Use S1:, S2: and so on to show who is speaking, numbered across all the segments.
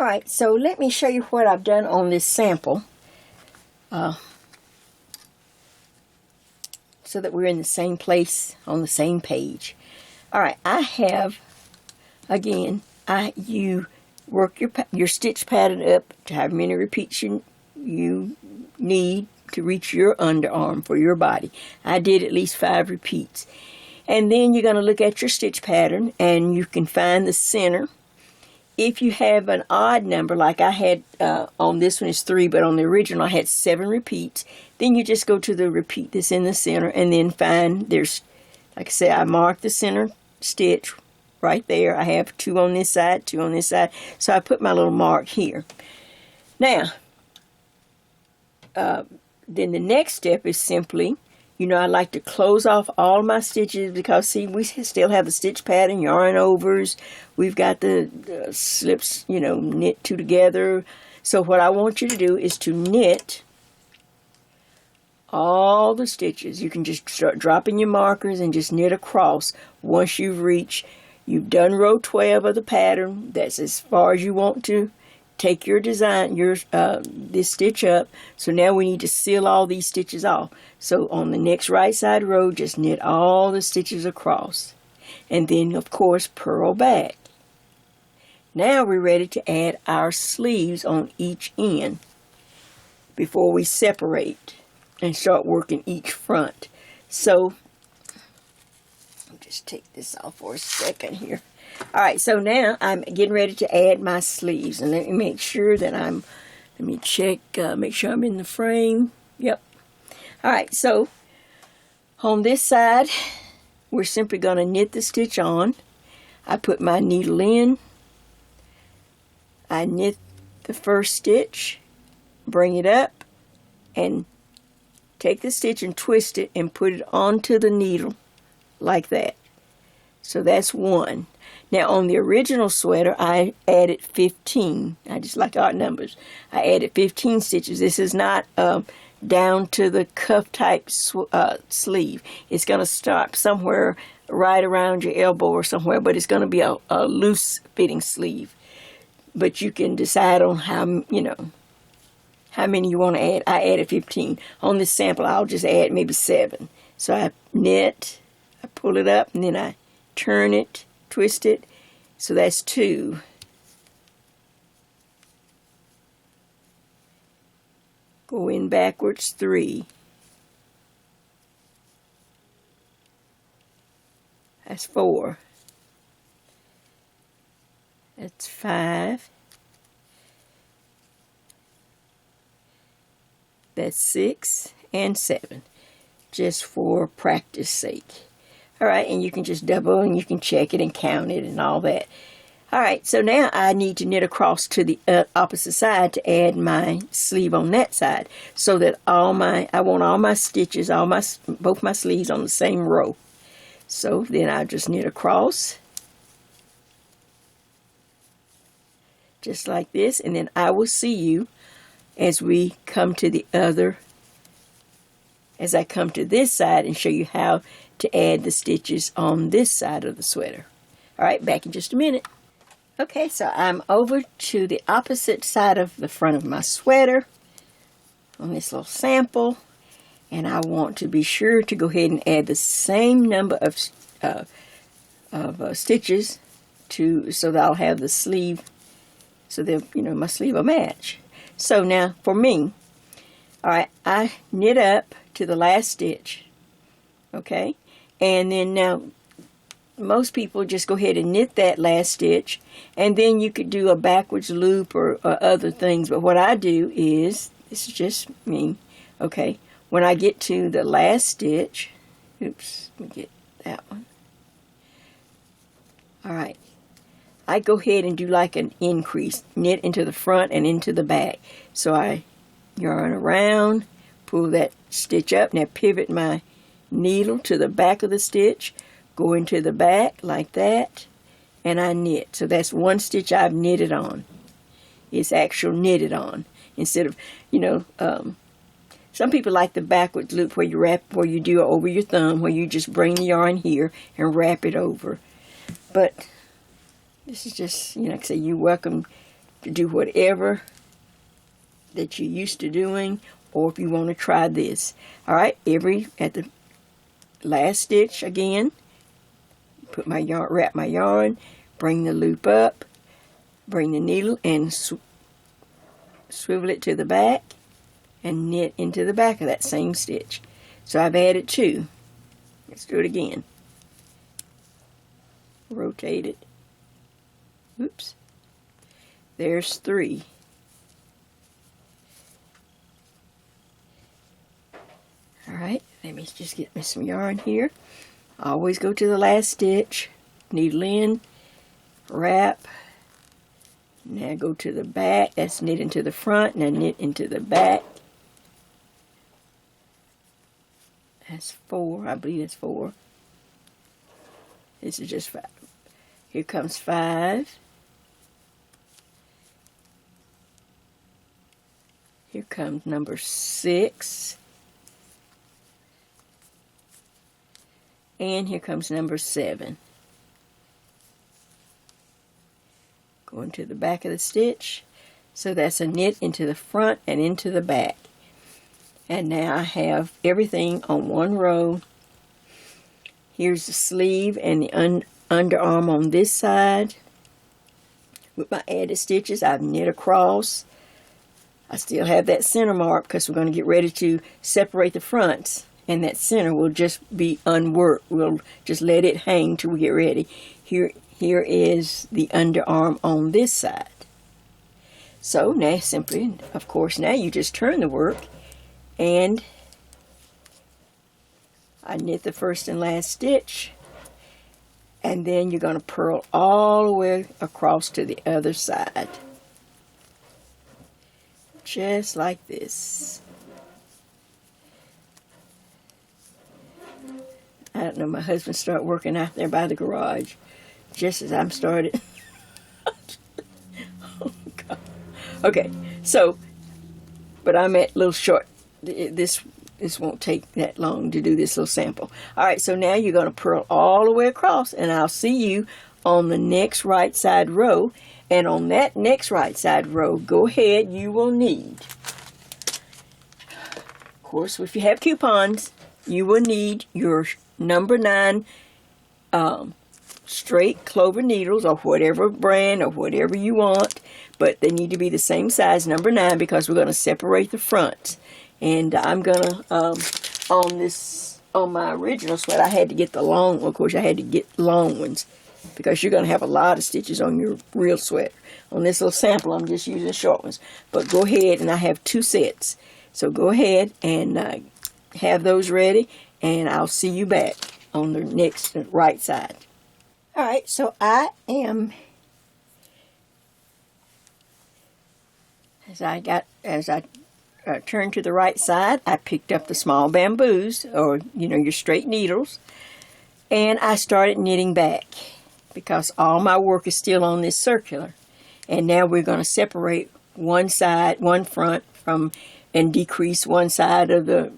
S1: Alright, so let me show you what I've done on this sample. So that we're in the same place on the same page. Alright, I have, again, you work your stitch pattern up to how many repeats you need to reach your underarm for your body. I did at least 5 repeats. And then you're going to look at your stitch pattern and you can find the center. If you have an odd number, like I had on this one is 3, but on the original I had 7 repeats, then you just go to the repeat that's in the center and then find, there's, like I said, I marked the center stitch right there. I have 2 on this side, 2 on this side, so I put my little mark here. Now, then the next step is simply, I like to close off all my stitches because, see, we still have the stitch pattern, yarn overs. We've got the slips, knit 2 together. So what I want you to do is to knit all the stitches. You can just start dropping your markers and just knit across once you've done row 12 of the pattern. That's as far as you want to take your design, this stitch up. So now we need to seal all these stitches off. So on the next right side row, just knit all the stitches across. And then, of course, purl back. Now we're ready to add our sleeves on each end before we separate and start working each front. So, I'll just take this off for a second here. Alright, so now I'm getting ready to add my sleeves. And let me make sure that let me check, make sure I'm in the frame. Yep. Alright, so on this side, we're simply going to knit the stitch on. I put my needle in. I knit the first stitch, bring it up, and take the stitch and twist it and put it onto the needle like that. So that's 1. Now on the original sweater, I added 15. I just like odd numbers. I added 15 stitches. This is not down to the cuff type sleeve. It's going to start somewhere right around your elbow or somewhere, but it's going to be a loose fitting sleeve. But you can decide on how many you want to add. I added 15. On this sample, I'll just add maybe 7. So I knit, I pull it up, and then I turn it, twist it. So that's 2. Go in backwards, 3. That's 4. That's 5. That's 6 and 7, just for practice sake. Alright, and you can just double and you can check it and count it and all that. Alright, so now I need to knit across to the opposite side to add my sleeve on that side, so that I want all my stitches, both my sleeves on the same row. So then I'll just knit across, just like this, and then I will see you as we come to the other, as I come to this side and show you how to add the stitches on this side of the sweater. Alright, back in just a minute. Okay, so I'm over to the opposite side of the front of my sweater on this little sample, and I want to be sure to go ahead and add the same number of stitches so that I'll have the sleeve, so that my sleeve will match. So now for me, alright, I knit up to the last stitch, okay, and then now most people just go ahead and knit that last stitch, and then you could do a backwards loop or other things, but what I do is, this is just me, okay, when I get to the last stitch, oops, let me get that one, alright, I go ahead and do like an increase, knit into the front and into the back. So I yarn around, pull that stitch up, now pivot my needle to the back of the stitch, go into the back like that, and I knit. So that's 1 stitch I've knitted on. It's actual knitted on. Instead of, some people like the backwards loop where you do it over your thumb, where you just bring the yarn here and wrap it over. But this is just, like I say, you're welcome to do whatever that you're used to doing, or if you want to try this. All right, at the last stitch again, put my yarn, wrap my yarn, bring the loop up, bring the needle and swivel it to the back and knit into the back of that same stitch. So I've added 2. Let's do it again. Rotate it. Oops. There's 3. Alright, let me just get me some yarn here. Always go to the last stitch, needle in, wrap. Now go to the back, that's knit into the front, now knit into the back. That's 4, I believe that's 4. This is just 5. Here comes 5. Here comes number 6. And here comes number 7. Going to the back of the stitch. So that's a knit into the front and into the back. And now I have everything on one row. Here's the sleeve and the underarm on this side. With my added stitches, I've knit across. I still have that center mark because we're going to get ready to separate the fronts. And that center will just be unworked. We'll just let it hang till we get ready. Here is the underarm on this side. So now simply, of course, now you just turn the work and I knit the first and last stitch. And then you're going to purl all the way across to the other side. Just like this. I don't know, my husband started working out there by the garage just as I'm started. Oh, God. Okay, so, but I'm at a little short. This won't take that long to do this little sample. All right, so now you're going to purl all the way across, and I'll see you on the next right side row. And on that next right side row, go ahead, you will need, of course, if you have coupons, you will need your number 9 straight clover needles, or whatever brand or whatever you want, but they need to be the same size, number 9, because we're going to separate the fronts. And I'm going to, on my original sweat, I had to get the long one. Of course, I had to get long ones because you're going to have a lot of stitches on your real sweater. On this little sample, I'm just using short ones. But go ahead, and I have 2 sets. So go ahead and have those ready, and I'll see you back on the next right side. All right, so I am, as I turned to the right side, I picked up the small bamboos, or your straight needles, and I started knitting back because all my work is still on this circular. And now we're going to separate one side, one front from, and decrease one side of the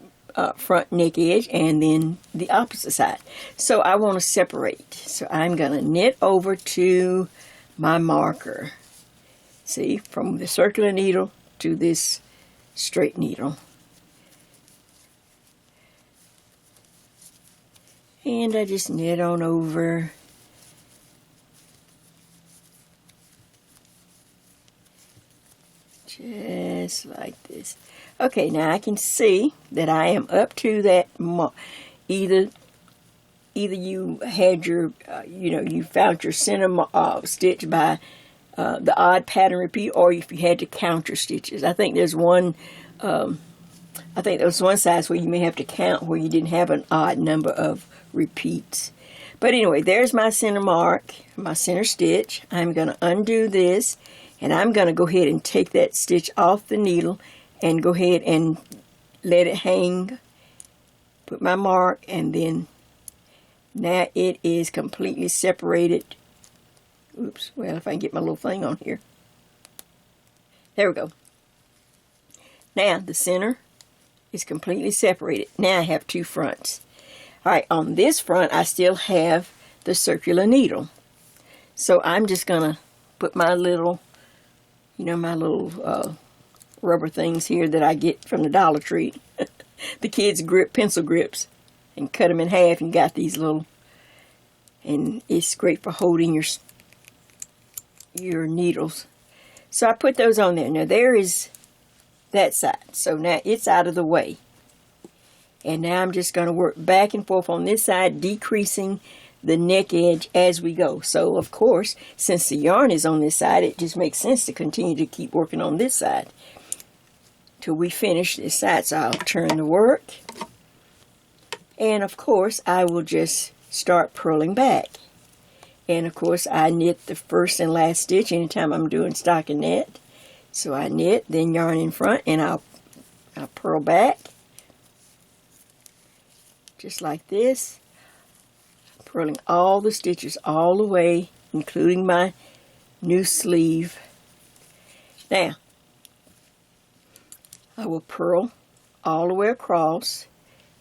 S1: front neck edge, and then the opposite side. So I want to separate. So I'm going to knit over to my marker. See, from the circular needle to this straight needle. And I just knit on over. Just like this. Okay, now I can see that I am up to that either you had your, you found your center stitch by the odd pattern repeat, or if you had to count your stitches. I think there's one, I think there was one size where you may have to count where you didn't have an odd number of repeats. But anyway, there's my center mark, my center stitch. I'm going to undo this, and I'm going to go ahead and take that stitch off the needle and go ahead and let it hang. Put my mark, and then now it is completely separated. Oops, well, if I can get my little thing on here. There we go. Now the center is completely separated. Now I have 2 fronts. All right, on this front, I still have the circular needle. So I'm just going to put my little You know, my little rubber things here that I get from the Dollar Tree. The kids grip pencil grips and cut them in half, and got these little, and it's great for holding your needles. So I put those on there. Now there is that side. So now it's out of the way. And now I'm just going to work back and forth on this side, decreasing the neck edge as we go. So of course, since the yarn is on this side, it just makes sense to continue to keep working on this side till we finish this side. So I'll turn the work. And of course, I will just start purling back. And of course, I knit the first and last stitch anytime I'm doing stockinette. So I knit, then yarn in front, and I'll purl back. Just like this. Purling all the stitches all the way, including my new sleeve. Now, I will purl all the way across.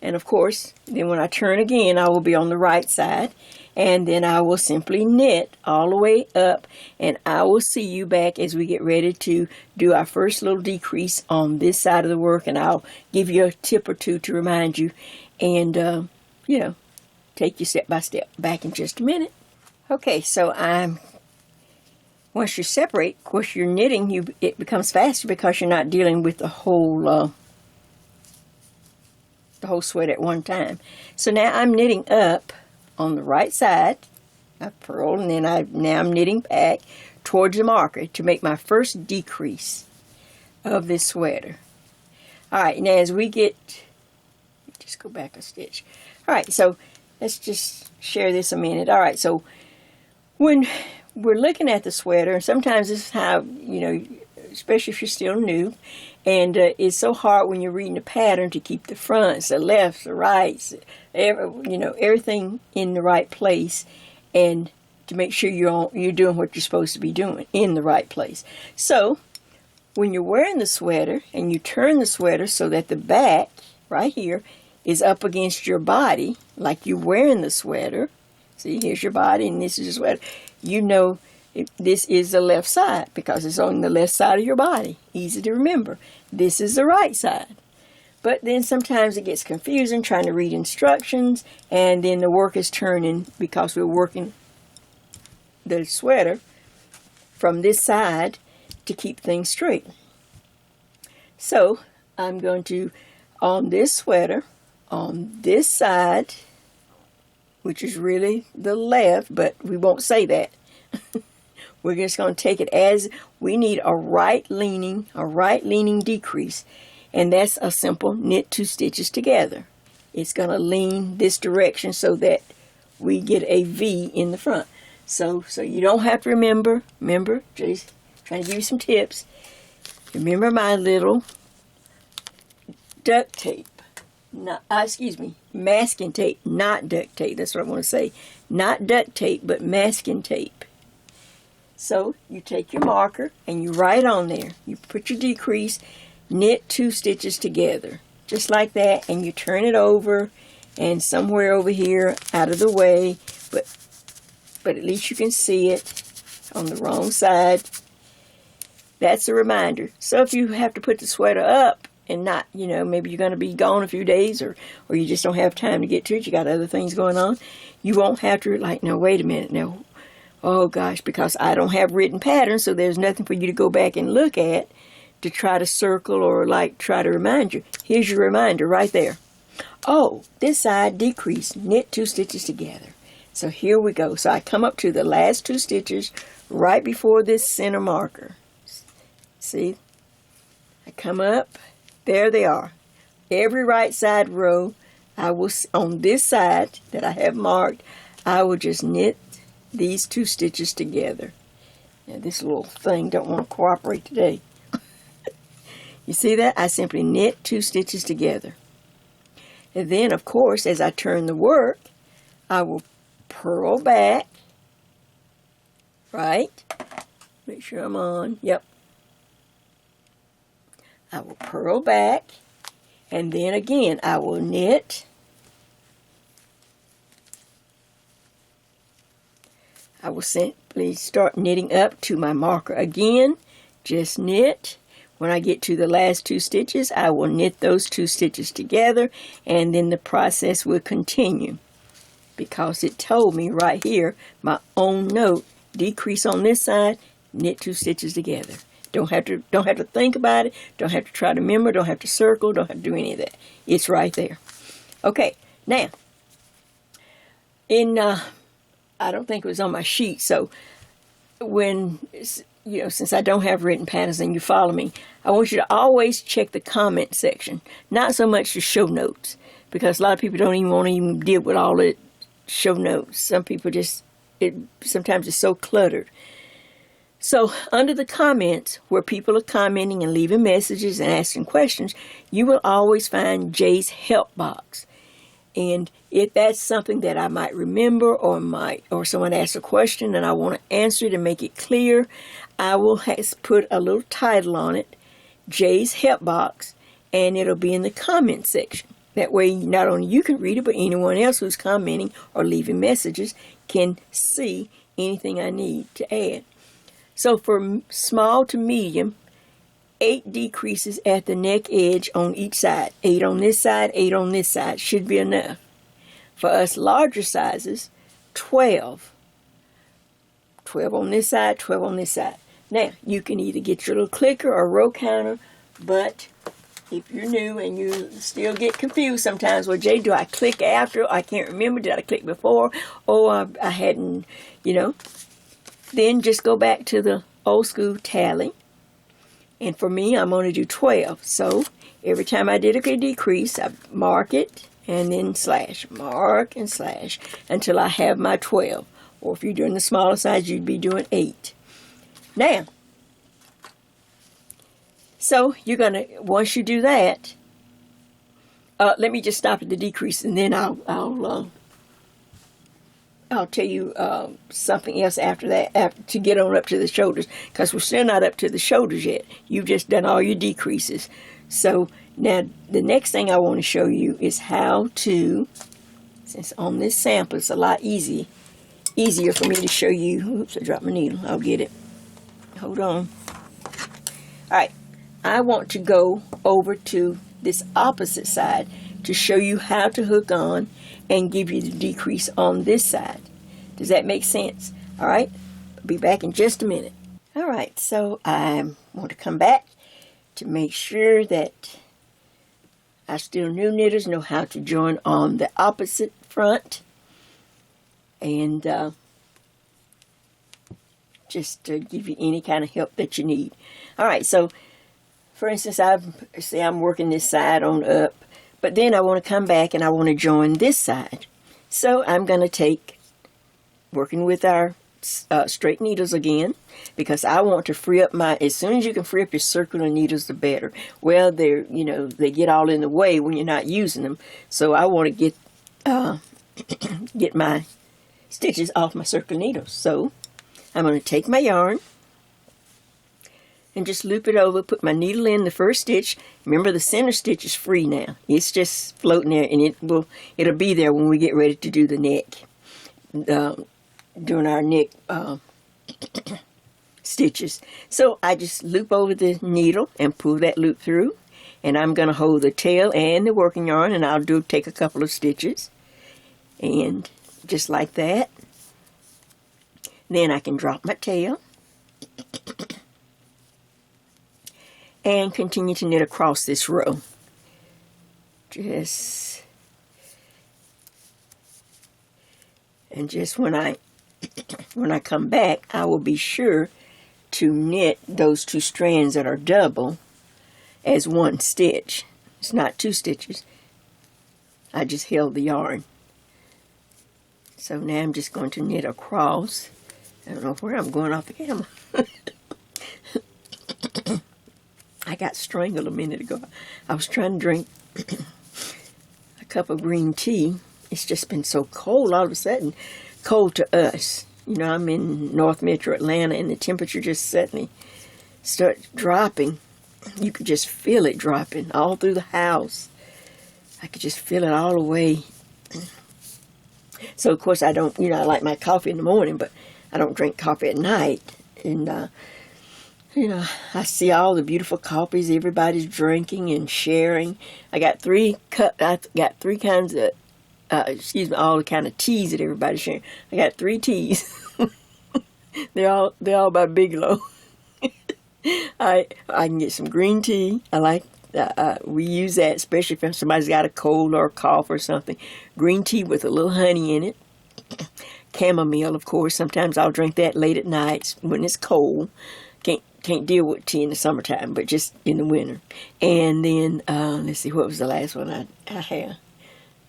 S1: And of course, then when I turn again, I will be on the right side. And then I will simply knit all the way up. And I will see you back as we get ready to do our first little decrease on this side of the work. And I'll give you a tip or two to remind you. And, you know, take you step by step. Back in just a minute. Okay, so once you separate, of course, you're knitting, it becomes faster because you're not dealing with the whole sweater at one time. So now I'm knitting up on the right side. I purled, and then now I'm knitting back towards the marker to make my first decrease of this sweater. All right, now as we get, just go back a stitch. All right, so let's just share this a minute. All right, so when we're looking at the sweater, and sometimes this is how, you know, especially if you're still new, and it's so hard when you're reading the pattern to keep the fronts, the lefts, the rights, everything in the right place, and to make sure you're doing what you're supposed to be doing in the right place. So when you're wearing the sweater and you turn the sweater so that the back right here is up against your body, like you're wearing the sweater. See, here's your body and this is your sweater. You know this is the left side because it's on the left side of your body. Easy to remember. This is the right side. But then sometimes it gets confusing trying to read instructions, and then the work is turning because we're working the sweater from this side to keep things straight. So I'm going to, on this sweater, on this side, which is really the left, but we won't say that. We're just going to take it as we need a right leaning decrease. And that's a simple knit 2 stitches together. It's going to lean this direction so that we get a V in the front. So you don't have to remember, just trying to give you some tips. Remember my little duct tape. Masking tape, not duct tape. That's what I want to say. Not duct tape, but masking tape. So you take your marker and you write on there. You put your decrease, knit 2 stitches together. Just like that. And you turn it over and somewhere over here out of the way. But at least you can see it on the wrong side. That's a reminder. So if you have to put the sweater up and not, maybe you're going to be gone a few days or you just don't have time to get to it. You got other things going on. You won't have to no, wait a minute. No. Oh gosh, because I don't have written patterns, so there's nothing for you to go back and look at to try to circle or try to remind you. Here's your reminder right there. Oh, this side decrease, knit 2 stitches together. So here we go. So I come up to the last 2 stitches right before this center marker. See? I come up. There they are. Every right side row, I will, on this side that I have marked, I will just knit these 2 stitches together. Now this little thing don't want to cooperate today. You see that? I simply knit 2 stitches together. And then, of course, as I turn the work, I will purl back. Right? Make sure I'm on. Yep. I will purl back. And then again, I will knit. I will simply start knitting up to my marker again, just knit. When I get to the last 2 stitches, I will knit those 2 stitches together, and then the process will continue. Because it told me right here, my own note, decrease on this side, knit 2 stitches together. Don't have to think about it, don't have to try to remember, don't have to circle, don't have to do any of that. It's right there. Okay, now, I don't think it was on my sheet, so when, since I don't have written patterns and you follow me, I want you to always check the comment section. Not so much the show notes, because a lot of people don't even want to even deal with all the show notes. Some people sometimes it's so cluttered. So under the comments, where people are commenting and leaving messages and asking questions, you will always find Jay's help box. And if that's something that I might remember or someone asks a question and I want to answer it and make it clear, I will put a little title on it, Jay's help box, and it'll be in the comment section. That way not only you can read it, but anyone else who's commenting or leaving messages can see anything I need to add. So for small to medium, 8 decreases at the neck edge on each side. 8 on this side, 8 on this side should be enough. For us larger sizes, 12. 12 on this side, 12 on this side. Now, you can either get your little clicker or row counter, but if you're new and you still get confused sometimes, well, Jay, do I click after? I can't remember. Did I click before? Oh, I hadn't, Then just go back to the old school tally. And for me, I'm going to do 12. So every time I did a decrease, I mark it and then slash. Mark and slash until I have my 12. Or if you're doing the smaller size, you'd be doing 8. Now, so you're going to, once you do that, let me just stop at the decrease and then I'll tell you something else after that, to get on up to the shoulders, because we're still not up to the shoulders yet. You've just done all your decreases. So now the next thing I want to show you is how to, since on this sample it's a lot easier for me to show you. Oops, I dropped my needle. I'll get it. Hold on. Alright, I want to go over to this opposite side to show you how to hook on and give you the decrease on this side. Does that make sense? All right, I'll be back in just a minute. All right, so I want to come back to make sure that our still new knitters know how to join on the opposite front, and just to give you any kind of help that you need. All right, so for instance, I'm working this side on up, but then I want to come back and I want to join this side. So I'm going to take, working with our straight needles again, because I want to free up as soon as you can free up your circular needles, the better. Well, they get all in the way when you're not using them. So I want to get my stitches off my circular needles. So I'm going to take my yarn and just loop it over, put my needle in the first stitch. Remember, the center stitch is free now. It's just floating there, and it'll be there when we get ready to do the neck, doing our neck stitches. So I just loop over the needle and pull that loop through, and I'm going to hold the tail and the working yarn, and I'll take a couple of stitches, and just like that. Then I can drop my tail and continue to knit across this row. Just when I come back, I will be sure to knit those 2 strands that are double as 1 stitch. It's not 2 stitches. I just held the yarn. So now I'm just going to knit across. I don't know where I'm going off the camera. I got strangled a minute ago. I was trying to drink a cup of green tea. It's just been so cold all of a sudden. Cold to us. I'm in North Metro Atlanta, and the temperature just suddenly starts dropping. You could just feel it dropping all through the house. I could just feel it all the way. So, of course, I don't, I like my coffee in the morning, but I don't drink coffee at night. And You know, I see all the beautiful coffees everybody's drinking and sharing. I got three kinds of, all the kind of teas that everybody's sharing. I got 3 teas. they're all by Bigelow. I can get some green tea. I like we use that especially if somebody's got a cold or a cough or something. Green tea with a little honey in it. Chamomile, of course. Sometimes I'll drink that late at night when it's cold. Can't deal with tea in the summertime, but just in the winter. And then let's see, what was the last one I had?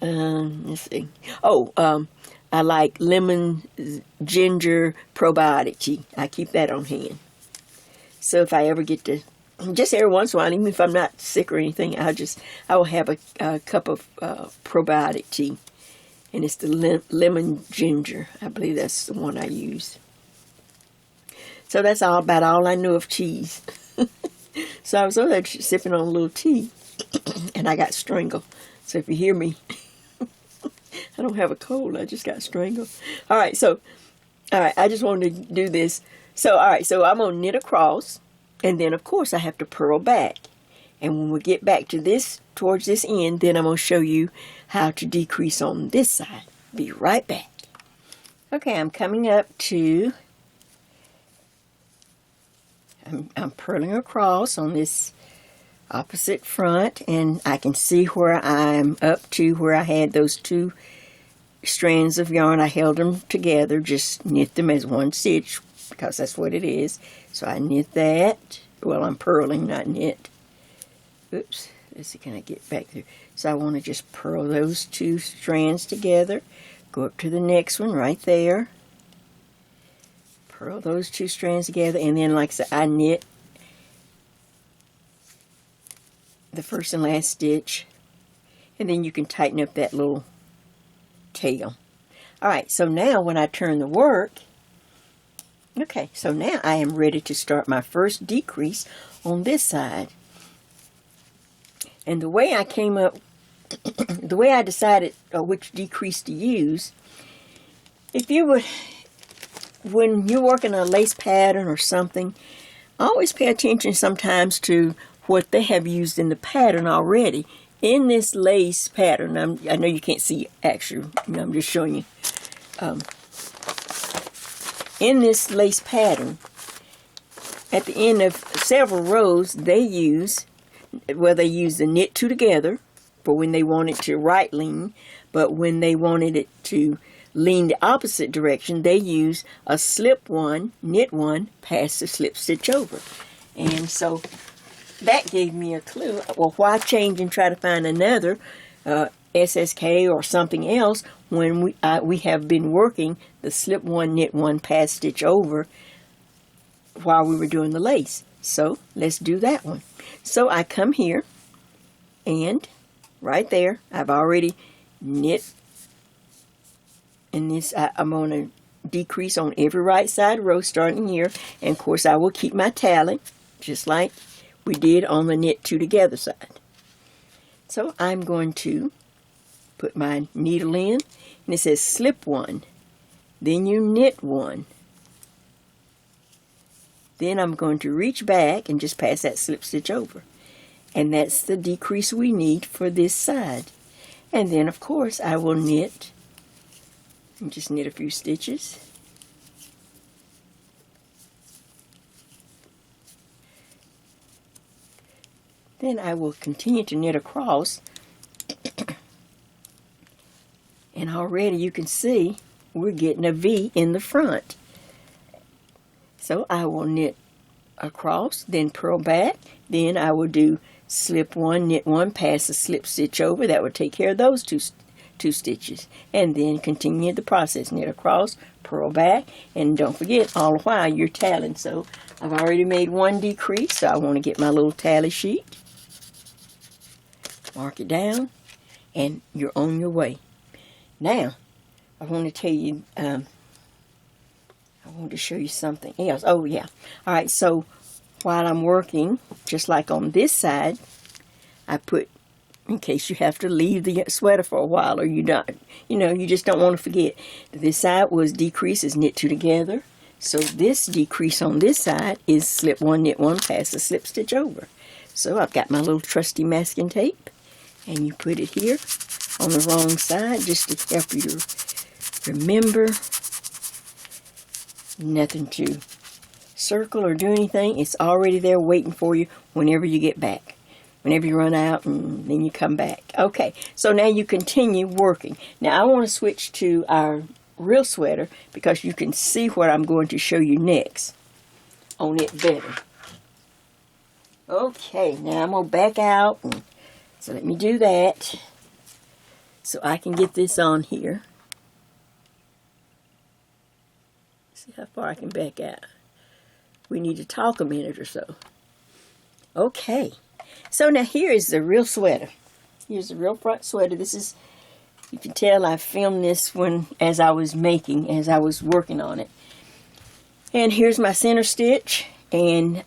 S1: Let's see. I like lemon ginger probiotic tea. I keep that on hand. So if I ever get to, just every once in a while, even if I'm not sick or anything, I will have a cup of probiotic tea. And it's the lemon ginger. I believe that's the one I use. So that's about all I know of teas. So I was over there sipping on a little tea, and I got strangled. So if you hear me, I don't have a cold. I just got strangled. All right, I just wanted to do this. So I'm going to knit across, and then, of course, I have to purl back. And when we get back to this, towards this end, then I'm going to show you how to decrease on this side. Be right back. Okay, I'm coming up to, I'm purling across on this opposite front, and I can see where I'm up to, where I had those 2 strands of yarn. I held them together, just knit them as one stitch, because that's what it is. So I knit that. Well, I'm purling, not knit. Oops, let's see, can I get back there? So I want to just purl those 2 strands together. Go up to the next one right there. Purl those 2 strands together, and then, like I said, I knit the first and last stitch, and then you can tighten up that little tail. Alright, so now when I turn the work, okay, so now I am ready to start my first decrease on this side. And the way I came up, the way I decided which decrease to use, if you would, when you're working a lace pattern or something, always pay attention sometimes to what they have used in the pattern already. In this lace pattern, I know you can't see actually, I'm just showing you. In this lace pattern, at the end of several rows, they use the knit 2 together for when they want it to right lean, but when they wanted it to lean the opposite direction, they use a slip 1, knit 1, pass the slip stitch over. And so that gave me a clue. Well, why change and try to find another SSK or something else when we have been working the slip 1, knit 1, pass stitch over while we were doing the lace. So let's do that one. So I come here, and right there I've already knit, and this I'm going to decrease on every right side row starting here, and of course I will keep my tally just like we did on the knit 2 together side. So I'm going to put my needle in, and it says slip 1, then you knit 1. Then I'm going to reach back and just pass that slip stitch over. And that's the decrease we need for this side. And then, of course, I will knit, and just knit a few stitches. Then I will continue to knit across. And already you can see we're getting a V in the front. So I will knit across, then purl back, then I will do slip 1, knit 1, pass the slip stitch over. That would take care of those two stitches. And then continue the process. Knit across, purl back, and don't forget, all the while you're tallying. So I've already made 1 decrease, so I want to get my little tally sheet. Mark it down, and you're on your way. Now, I want to tell you, I want to show you something else. Oh, yeah. All right, so while I'm working, just like on this side, I put, in case you have to leave the sweater for a while or you don't, you just don't want to forget. This side was decreases, knit 2 together. So this decrease on this side is slip one, knit one, pass the slip stitch over. So I've got my little trusty masking tape, and you put it here on the wrong side just to help you to remember. Nothing to circle or do anything. It's already there waiting for you whenever you get back. Whenever you run out and then you come back. Okay, so now you continue working. Now I want to switch to our real sweater because you can see what I'm going to show you next on it better. Okay, now I'm going to back out. So let me do that so I can get this on here. See how far I can back out. We need to talk a minute or so. Okay. So now here is the real sweater. Here's the real front sweater. This is, you can tell I filmed this as I was working on it. And here's my center stitch, and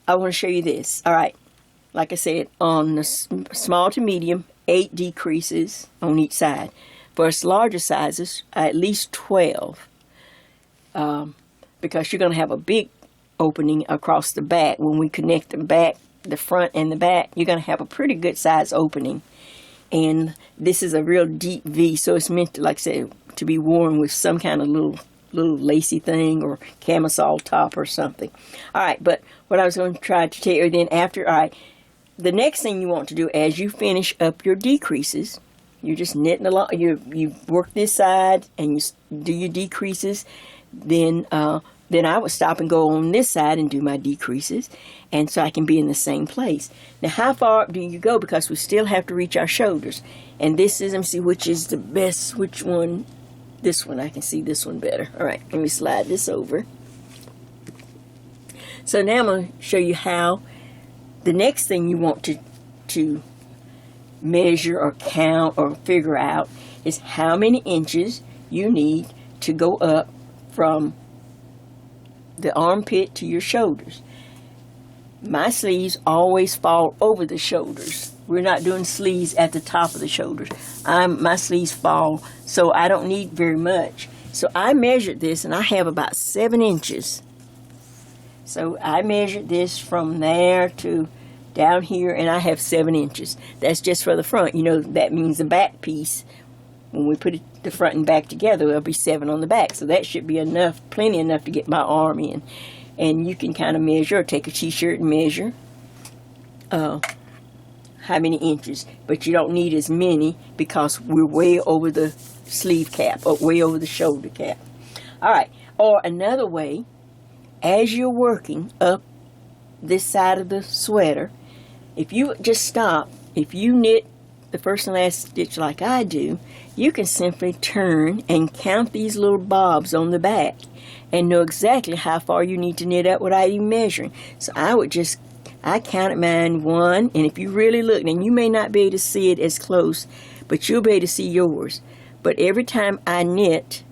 S1: I want to show you this. All right, like I said, on the small to medium, 8 decreases on each side. For us larger sizes, at least 12, because you're going to have a big opening across the back. When we connect the back, the front and the back, you're going to have a pretty good size opening. And this is a real deep V, so it's meant to, like I said, to be worn with some kind of little lacy thing or camisole top or something. All right, but what I was going to try to tell you then after, all right, the next thing you want to do as you finish up your decreases, you're just knitting along, you work this side and you do your decreases, then I would stop and go on this side and do my decreases, and so I can be in the same place. Now, how far up do you go? Because we still have to reach our shoulders. And this is, let me see which is the best, which one. This one, I can see this one better. All right, let me slide this over. So now I'm going to show you how the next thing you want to measure or count or figure out is how many inches you need to go up from the armpit to your shoulders. My sleeves always fall over the shoulders. We're not doing sleeves at the top of the shoulders. My sleeves fall, so I don't need very much. So I measured this, and I have about 7 inches. So I measured this from there to down here, and I have 7 inches. That's just for the front. You know, that means the back piece. When we put the front and back together, there'll be 7 on the back. So that should be enough, plenty enough to get my arm in. And you can kind of measure, or take a t-shirt and measure how many inches. But you don't need as many because we're way over the sleeve cap, or way over the shoulder cap. All right. Or another way, as you're working up this side of the sweater, if you just stop, if you knit the first and last stitch like I do, you can simply turn and count these little bobs on the back and know exactly how far you need to knit up without even measuring. So I counted mine 1, and if you really look, and you may not be able to see it as close, but you'll be able to see yours. But every time I knit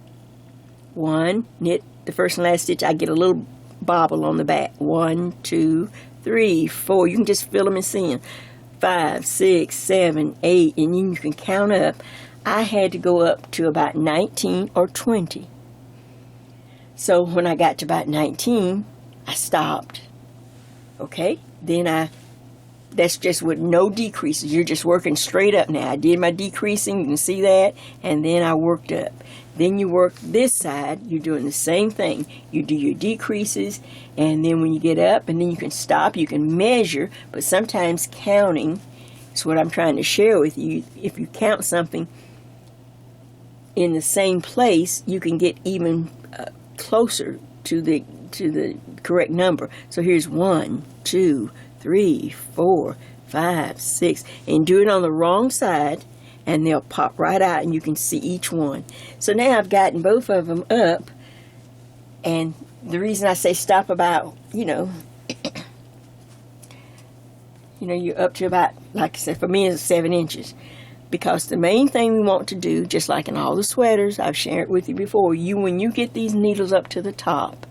S1: 1, knit the first and last stitch, I get a little bobble on the back. 1, 2, 3, 4. You can just feel them and see them. 5, 6, 7, 8, and then you can count up. I had to go up to about 19 or 20. So when I got to about 19, I stopped. Okay? Then that's just with no decreases. You're just working straight up now. I did my decreasing, you can see that, and then I worked up. Then you work this side, you're doing the same thing. You do your decreases, and then when you get up, and then you can stop, you can measure, but sometimes counting is what I'm trying to share with you. If you count something in the same place, you can get even closer to the correct number. So here's 1, 2, 3, 4, 5, 6, and do it on the wrong side, and they'll pop right out, and you can see each one. So now I've gotten both of them up, and the reason I say stop about, you're up to about, like I said, for me it's 7 inches. Because the main thing we want to do, just like in all the sweaters, I've shared with you before, when you get these needles up to the top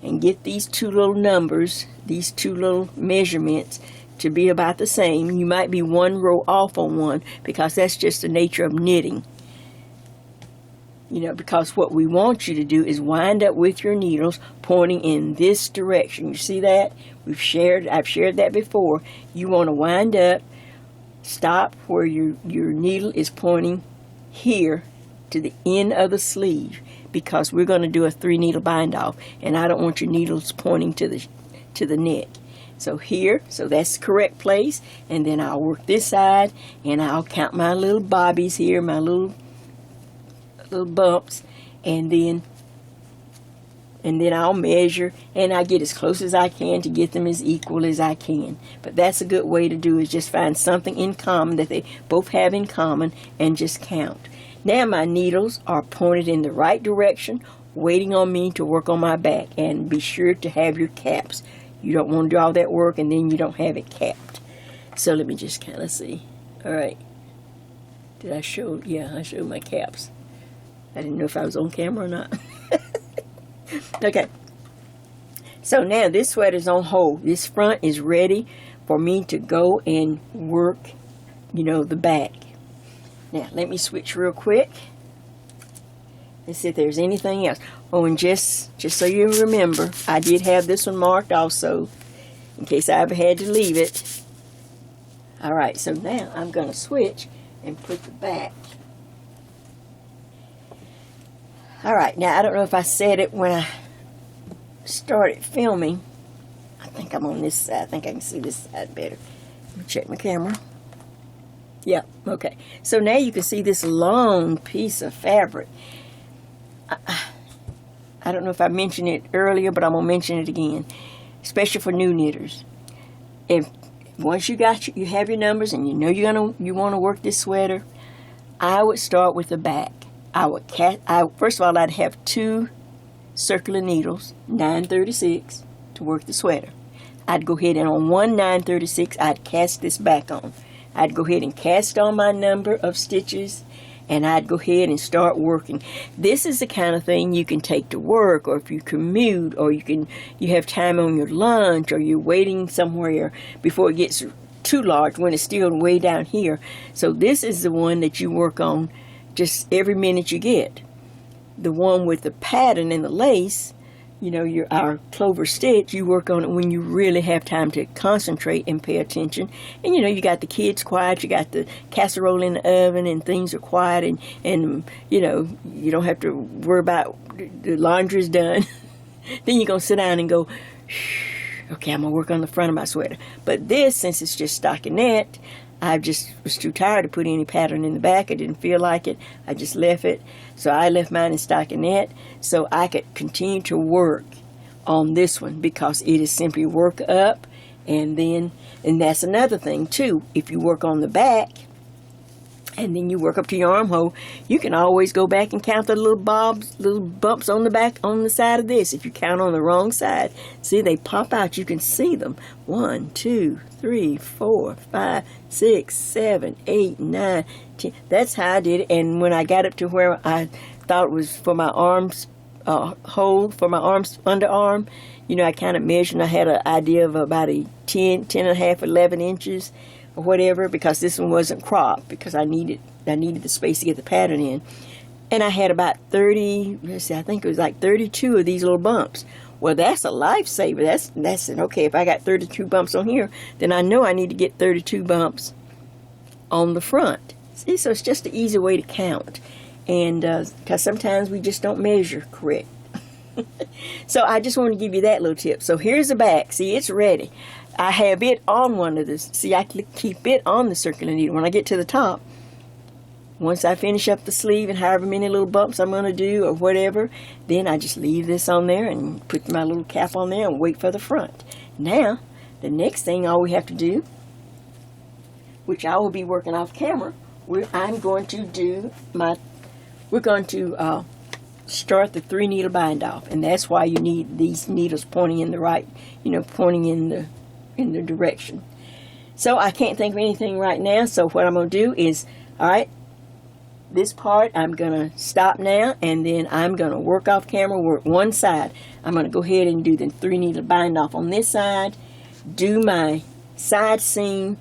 S1: and get these 2 little numbers, these 2 little measurements to be about the same, you might be 1 row off on one because that's just the nature of knitting. You know, because what we want you to do is wind up with your needles pointing in this direction. You see that? I've shared that before. You want to wind up, stop where your needle is pointing here to the end of the sleeve, because we're going to do a 3-needle bind off, and I don't want your needles pointing to the neck. So here, so that's the correct place, and then I'll work this side, and I'll count my little bobbies here, my little bumps, and then I'll measure, and I get as close as I can to get them as equal as I can. But that's a good way to do it, is just find something in common that they both have in common and just count. Now my needles are pointed in the right direction, waiting on me to work on my back. And be sure to have your caps. You don't want to do all that work and then you don't have it capped. So let me just kind of see. All right. Did I show? Yeah, I showed my caps. I didn't know if I was on camera or not. Okay. So now this sweater's on hold. This front is ready for me to go and work, you know, the back. Now, let me switch real quick. Let's see if there's anything else. Oh, and just so you remember, I did have this one marked also, in case I ever had to leave it. All right, so now I'm going to switch and put the back. All right, now I don't know if I said it when I started filming. I think I'm on this side. I think I can see this side better. Let me check my camera. Yeah, okay. So now you can see this long piece of fabric. I don't know if I mentioned it earlier, but I'm going to mention it again, especially for new knitters. If once you have your numbers and you know you want to work this sweater, I would start with the back. First of all, I'd have 2 circular needles, 936, to work the sweater. I'd go ahead and on one 936, I'd cast this back on. I'd go ahead and cast on my number of stitches, and I'd go ahead and start working. This is the kind of thing you can take to work, or if you commute, or you have time on your lunch, or you're waiting somewhere before it gets too large when it's still way down here. So this is the one that you work on just every minute you get. The one with the pattern and the lace, you know, our clover stitch, you work on it when you really have time to concentrate and pay attention. And, you know, you got the kids quiet, you got the casserole in the oven, and things are quiet, and you know, you don't have to worry about the laundry's done. Then you're going to sit down and go, okay, I'm going to work on the front of my sweater. But this, since it's just stockinette, I just was too tired to put any pattern in the back. I didn't feel like it. I just left it. So I left mine in stockinette so I could continue to work on this one, because it is simply work up, and that's another thing too. If you work on the back and then you work up to your armhole, you can always go back and count the little bumps on the back, on the side of this. If you count on the wrong side, see, they pop out. You can see them. 1, 2, 3, 4, 5, 6, 7, 8, 9, 10. That's how I did it. And when I got up to where I thought it was for my arms, hold for my arms, underarm, you know, I kind of measured, and I had an idea of about a 10 and a half, 11 inches or whatever, because this one wasn't cropped, because I needed the space to get the pattern in. And I had about 30, let's see, I think it was like 32 of these little bumps. Well, that's a lifesaver. That's it. Okay, if I got 32 bumps on here, then I know I need to get 32 bumps on the front. See, so it's just an easy way to count. And because sometimes we just don't measure correct. So I just want to give you that little tip. So here's the back. See, it's ready. I have it on one of this. See, I can keep it on the circular needle. When I get to the top, once I finish up the sleeve and however many little bumps I'm going to do or whatever, then I just leave this on there and put my little cap on there and wait for the front. Now, the next thing all we have to do, which I will be working off camera, I'm going to do we're going to start the 3-needle bind off, and that's why you need these needles pointing in the right, you know, pointing in the direction. So I can't think of anything right now, so what I'm going to do is, all right, this part I'm going to stop now, and then I'm going to work off camera, work one side. I'm going to go ahead and do the 3-needle bind off on this side, do my side seam,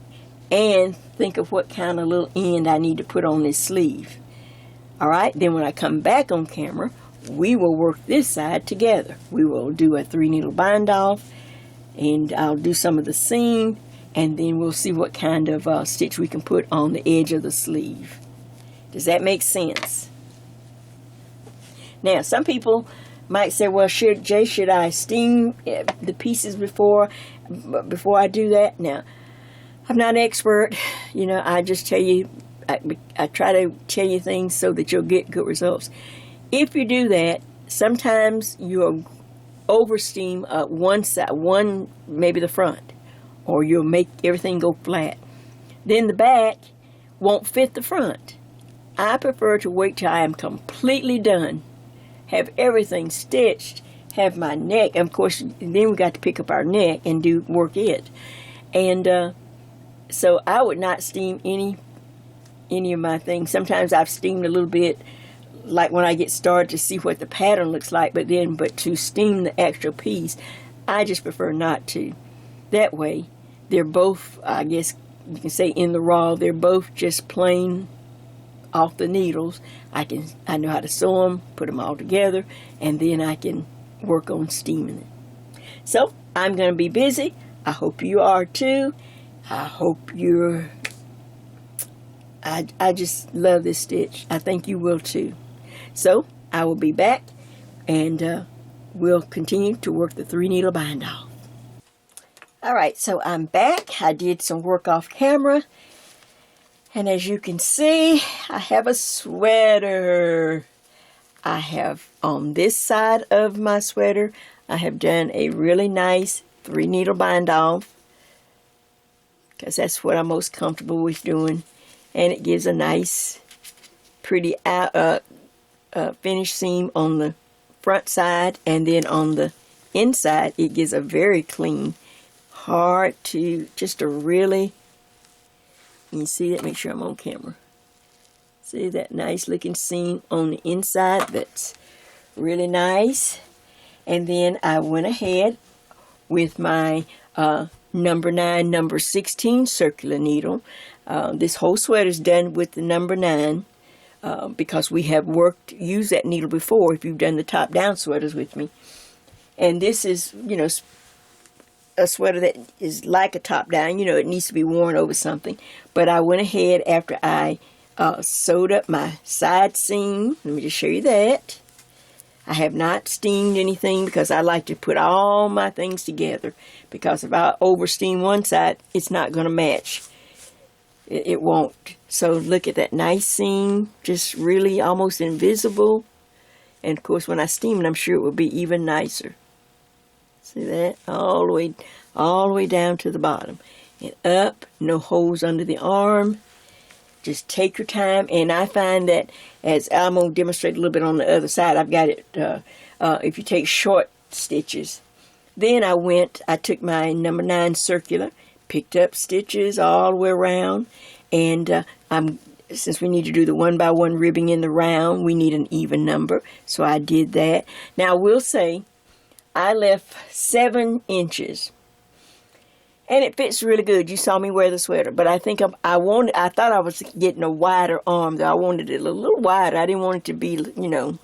S1: and think of what kind of little end I need to put on this sleeve. All right, then when I come back on camera, we will work this side together. We will do a 3-needle bind off, and I'll do some of the seam, and then we'll see what kind of stitch we can put on the edge of the sleeve. Does that make sense? Now, some people might say, well, should I steam the pieces before I do that? Now, I'm not an expert. You know, I just tell you, I try to tell you things so that you'll get good results. If you do that, sometimes you'll over steam one side, maybe the front, or you'll make everything go flat. Then the back won't fit the front. I prefer to wait till I am completely done, have everything stitched, have my neck, and of course then we got to pick up our neck and work it. And so I would not steam any of my things. Sometimes I've steamed a little bit, like when I get started, to see what the pattern looks like, but to steam the extra piece, I just prefer not to. That way, they're both, I guess you can say in the raw, they're both just plain off the needles. I know how to sew them, put them all together, and then I can work on steaming it. So I'm going to be busy. I hope you are too. I hope I just love this stitch. I think you will too. So I will be back, and we'll continue to work the 3-needle bind off. All right, so I'm back. I did some work off camera. And as you can see, I have a sweater. I have on this side of my sweater, I have done a really nice 3-needle bind off, because that's what I'm most comfortable with doing. And it gives a nice, pretty finish seam on the front side, and then on the inside, it gives a very clean, just a really, you see that? Make sure I'm on camera. See that nice looking seam on the inside? That's really nice. And then I went ahead with my number 9, number 16 circular needle. This whole sweater is done with the number 9 because we have used that needle before if you've done the top-down sweaters with me. And this is, you know, a sweater that is like a top-down. You know, it needs to be worn over something. But I went ahead after I sewed up my side seam. Let me just show you that. I have not steamed anything because I like to put all my things together. Because if I over steam one side, it's not going to match. It won't. So look at that nice seam, just really almost invisible. And of course when I steam it, I'm sure it will be even nicer. See that? All the way down to the bottom. And up, no holes under the arm. Just take your time. And I find that, as I'm going to demonstrate a little bit on the other side, I've got it, if you take short stitches. Then I took my number 9 circular, picked up stitches all the way around, and since we need to do the 1x1 ribbing in the round, we need an even number, so I did that. Now I will say I left 7 inches, and it fits really good. You saw me wear the sweater, but I think I thought I was getting a wider arm, though. I wanted it a little wider. I didn't want it to be, you know,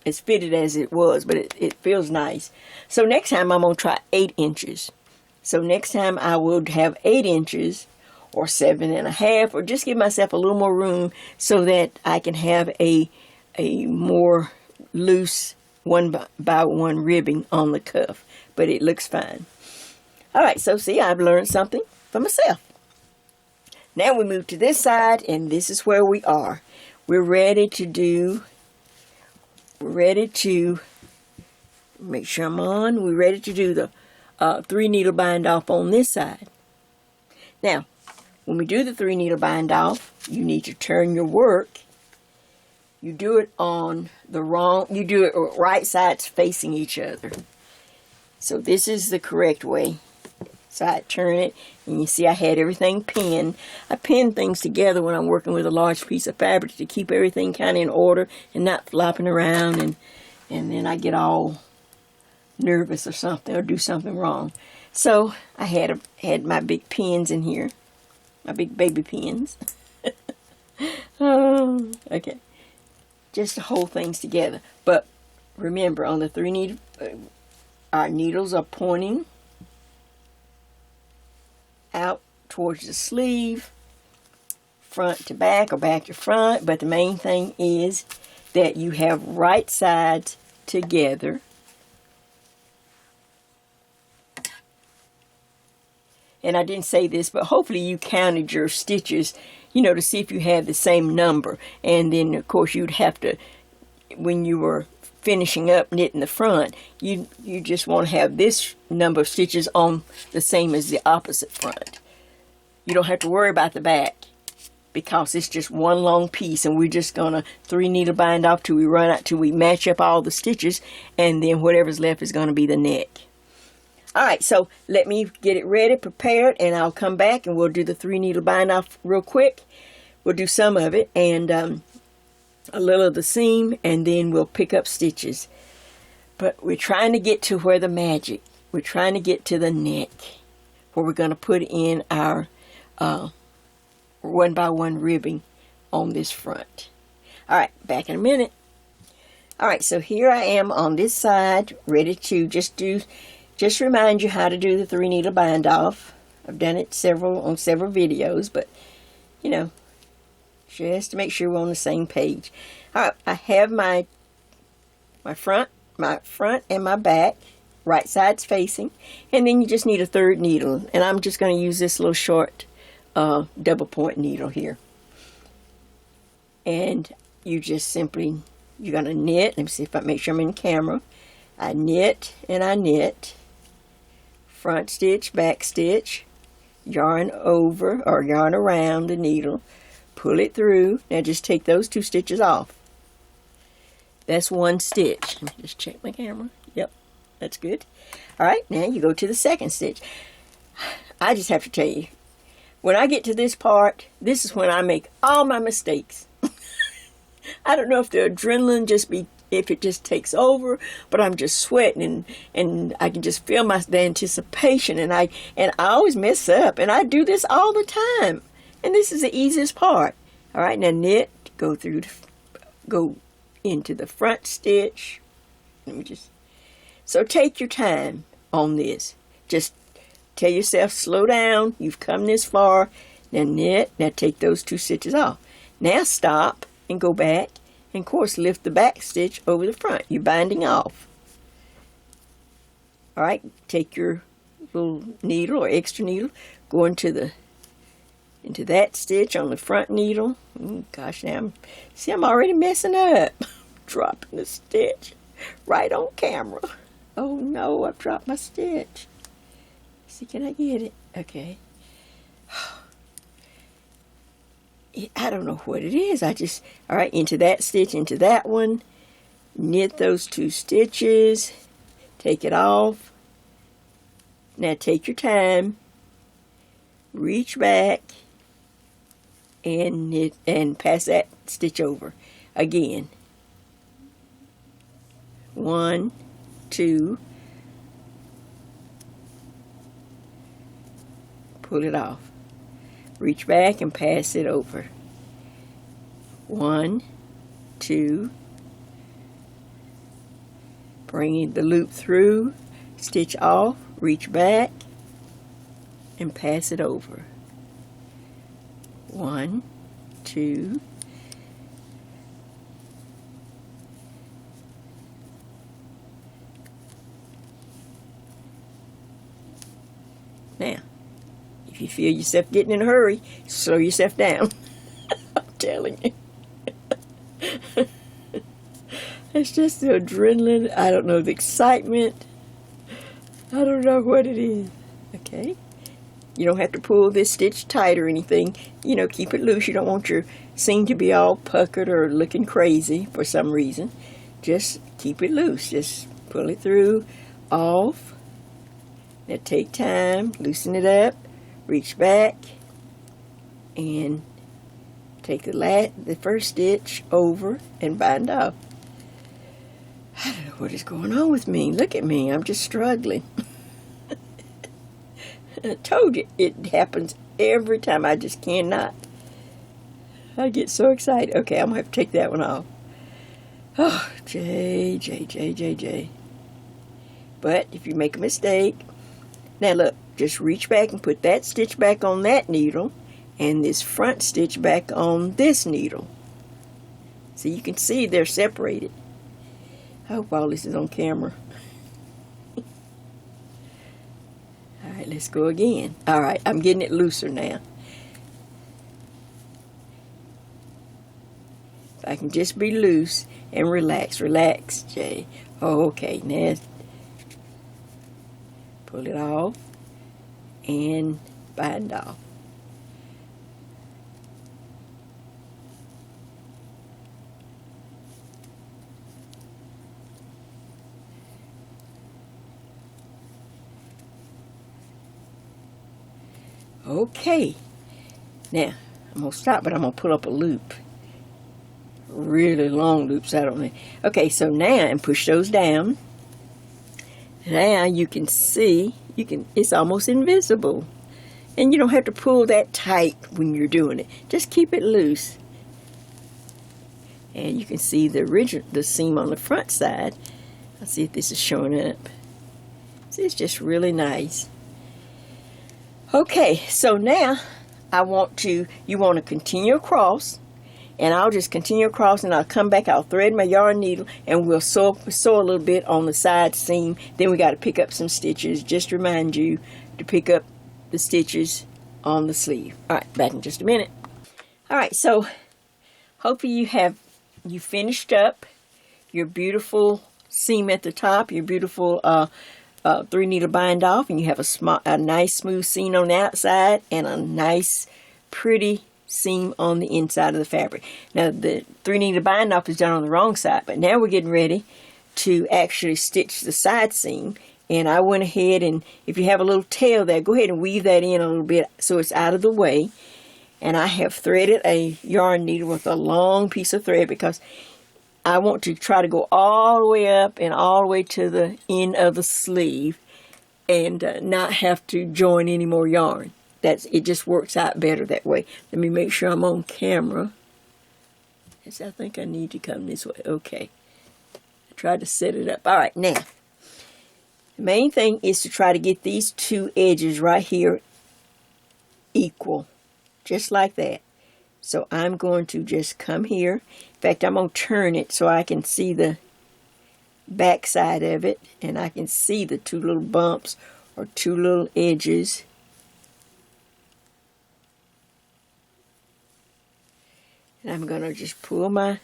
S1: as fitted as it was, but it feels nice. So next time I'm going to try 8 inches. So next time I will have 8 inches or 7.5, or just give myself a little more room so that I can have a more loose 1x1 ribbing on the cuff. But it looks fine. All right, so see, I've learned something for myself. Now we move to this side, and this is where we are. We're ready to make sure I'm on. We're ready to do the 3-needle bind off on this side. Now, when we do the 3-needle bind off, you need to turn your work. You do it you do it right sides facing each other. So this is the correct way. So I turn it, and you see I had everything pinned. I pin things together when I'm working with a large piece of fabric to keep everything kind of in order and not flopping around, and then I get all nervous or something, or do something wrong. So I had my big pins in here, my big baby pins. Oh, okay. just to hold things together. But remember, on the 3 needle, our needles are pointing out towards the sleeve, front to back or back to front. But the main thing is that you have right sides together. And I didn't say this, but hopefully you counted your stitches, to see if you had the same number. And then, of course, you'd have to, when you were finishing up knitting the front, you just want to have this number of stitches on the same as the opposite front. You don't have to worry about the back, because it's just one long piece, and we're just going to 3 needle bind off till we run out, till we match up all the stitches, and then whatever's left is going to be the neck. Alright, so let me get it ready, prepared, and I'll come back and we'll do the 3 needle bind off real quick. We'll do some of it and a little of the seam, and then we'll pick up stitches. But we're trying to get to where the magic, we're trying to get to the neck, where we're going to put in our 1x1 ribbing on this front. Alright, back in a minute. Alright, so here I am on this side, ready to just remind you how to do the 3 needle bind off. I've done it on several videos, but just to make sure we're on the same page. Alright, I have my front and my back, right sides facing, and then you just need a 3rd needle, and I'm just going to use this little short double point needle here. And you just simply, you're going to knit. Let me see if I make sure I'm in camera. I knit and I knit, front stitch, back stitch, yarn over or yarn around the needle, pull it through. Now just take those 2 stitches off. That's 1 stitch. Let me just check my camera. Yep, that's good. Alright, now you go to the 2nd stitch. I just have to tell you, when I get to this part, this is when I make all my mistakes. I don't know if the adrenaline if it just takes over, but I'm just sweating and I can just feel the anticipation, and I always mess up, and I do this all the time, and this is the easiest part. All right, now knit, go into the front stitch. So take your time on this. Just tell yourself, slow down. You've come this far. Now knit. Now take those 2 stitches off. Now stop and go back. And of course, lift the back stitch over the front. You're binding off. All right, take your little needle or extra needle, go into that stitch on the front needle. Gosh, now I'm already messing up. Dropping the stitch right on camera. Oh no, I've dropped my stitch. See, can I get it? Okay. I don't know what it is. All right, into that stitch, into that one, knit those 2 stitches, take it off. Now take your time, reach back, and knit and pass that stitch over again. 1, 2, pull it off. Reach back and pass it over. 1, 2, bring the loop through, stitch off, reach back, and pass it over. 1, 2, now. If you feel yourself getting in a hurry, slow yourself down. I'm telling you. It's just the adrenaline. I don't know, the excitement. I don't know what it is. Okay. You don't have to pull this stitch tight or anything. Keep it loose. You don't want your seam to be all puckered or looking crazy for some reason. Just keep it loose. Just pull it through, off. Now take time, loosen it up. Reach back and take the first stitch over and bind off. I don't know what is going on with me. Look at me. I'm just struggling. I told you it happens every time. I just cannot. I get so excited. Okay, I'm going to have to take that one off. Oh, J. But if you make a mistake, now look, just reach back and put that stitch back on that needle and this front stitch back on this needle. So you can see they're separated. I hope all this is on camera. Alright, let's go again. Alright, I'm getting it looser now. If I can just be loose and relax, Jay. Oh, okay, now pull it off and bind off. Okay, now I'm going to stop, but I'm going to pull up a loop. Really long loops, I don't know. Okay, so now, and push those down. Now you can see, it's almost invisible. And you don't have to pull that tight when you're doing it. Just keep it loose. And you can see the seam on the front side. Let's see if this is showing up. See, it's just really nice. Okay, so now you want to continue across, and I'll just continue across, and I'll come back, I'll thread my yarn needle, and we'll sew a little bit on the side seam. Then we got to pick up some stitches. Just to remind you to pick up the stitches on the sleeve. All right, back in just a minute. All right, so hopefully you finished up your beautiful seam at the top, your beautiful 3-needle bind off, and you have a nice smooth seam on the outside and a nice pretty seam on the inside of the fabric. Now the 3-needle bind off is done on the wrong side, but now we're getting ready to actually stitch the side seam. And I went ahead, and if you have a little tail there, go ahead and weave that in a little bit so it's out of the way. And I have threaded a yarn needle with a long piece of thread because I want to try to go all the way up and all the way to the end of the sleeve and not have to join any more yarn. It just works out better that way. Let me make sure I'm on camera. Yes, I think I need to come this way. Okay. I tried to set it up. All right, now. The main thing is to try to get these two edges right here equal. Just like that. So I'm going to just come here. In fact, I'm going to turn it so I can see the back side of it. And I can see the two little bumps or two little edges. And I'm going to just pull my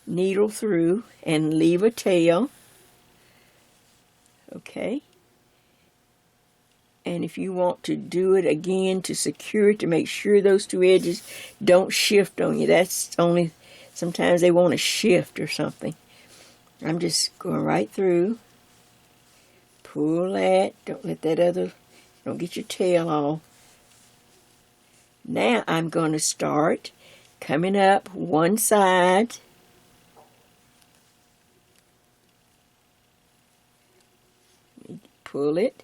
S1: needle through and leave a tail. Okay. And if you want to do it again to secure it, to make sure those two edges don't shift on you. That's only, sometimes they want to shift or something. I'm just going right through. Pull that. Don't let that don't get your tail off. Now I'm going to start coming up one side. Pull it.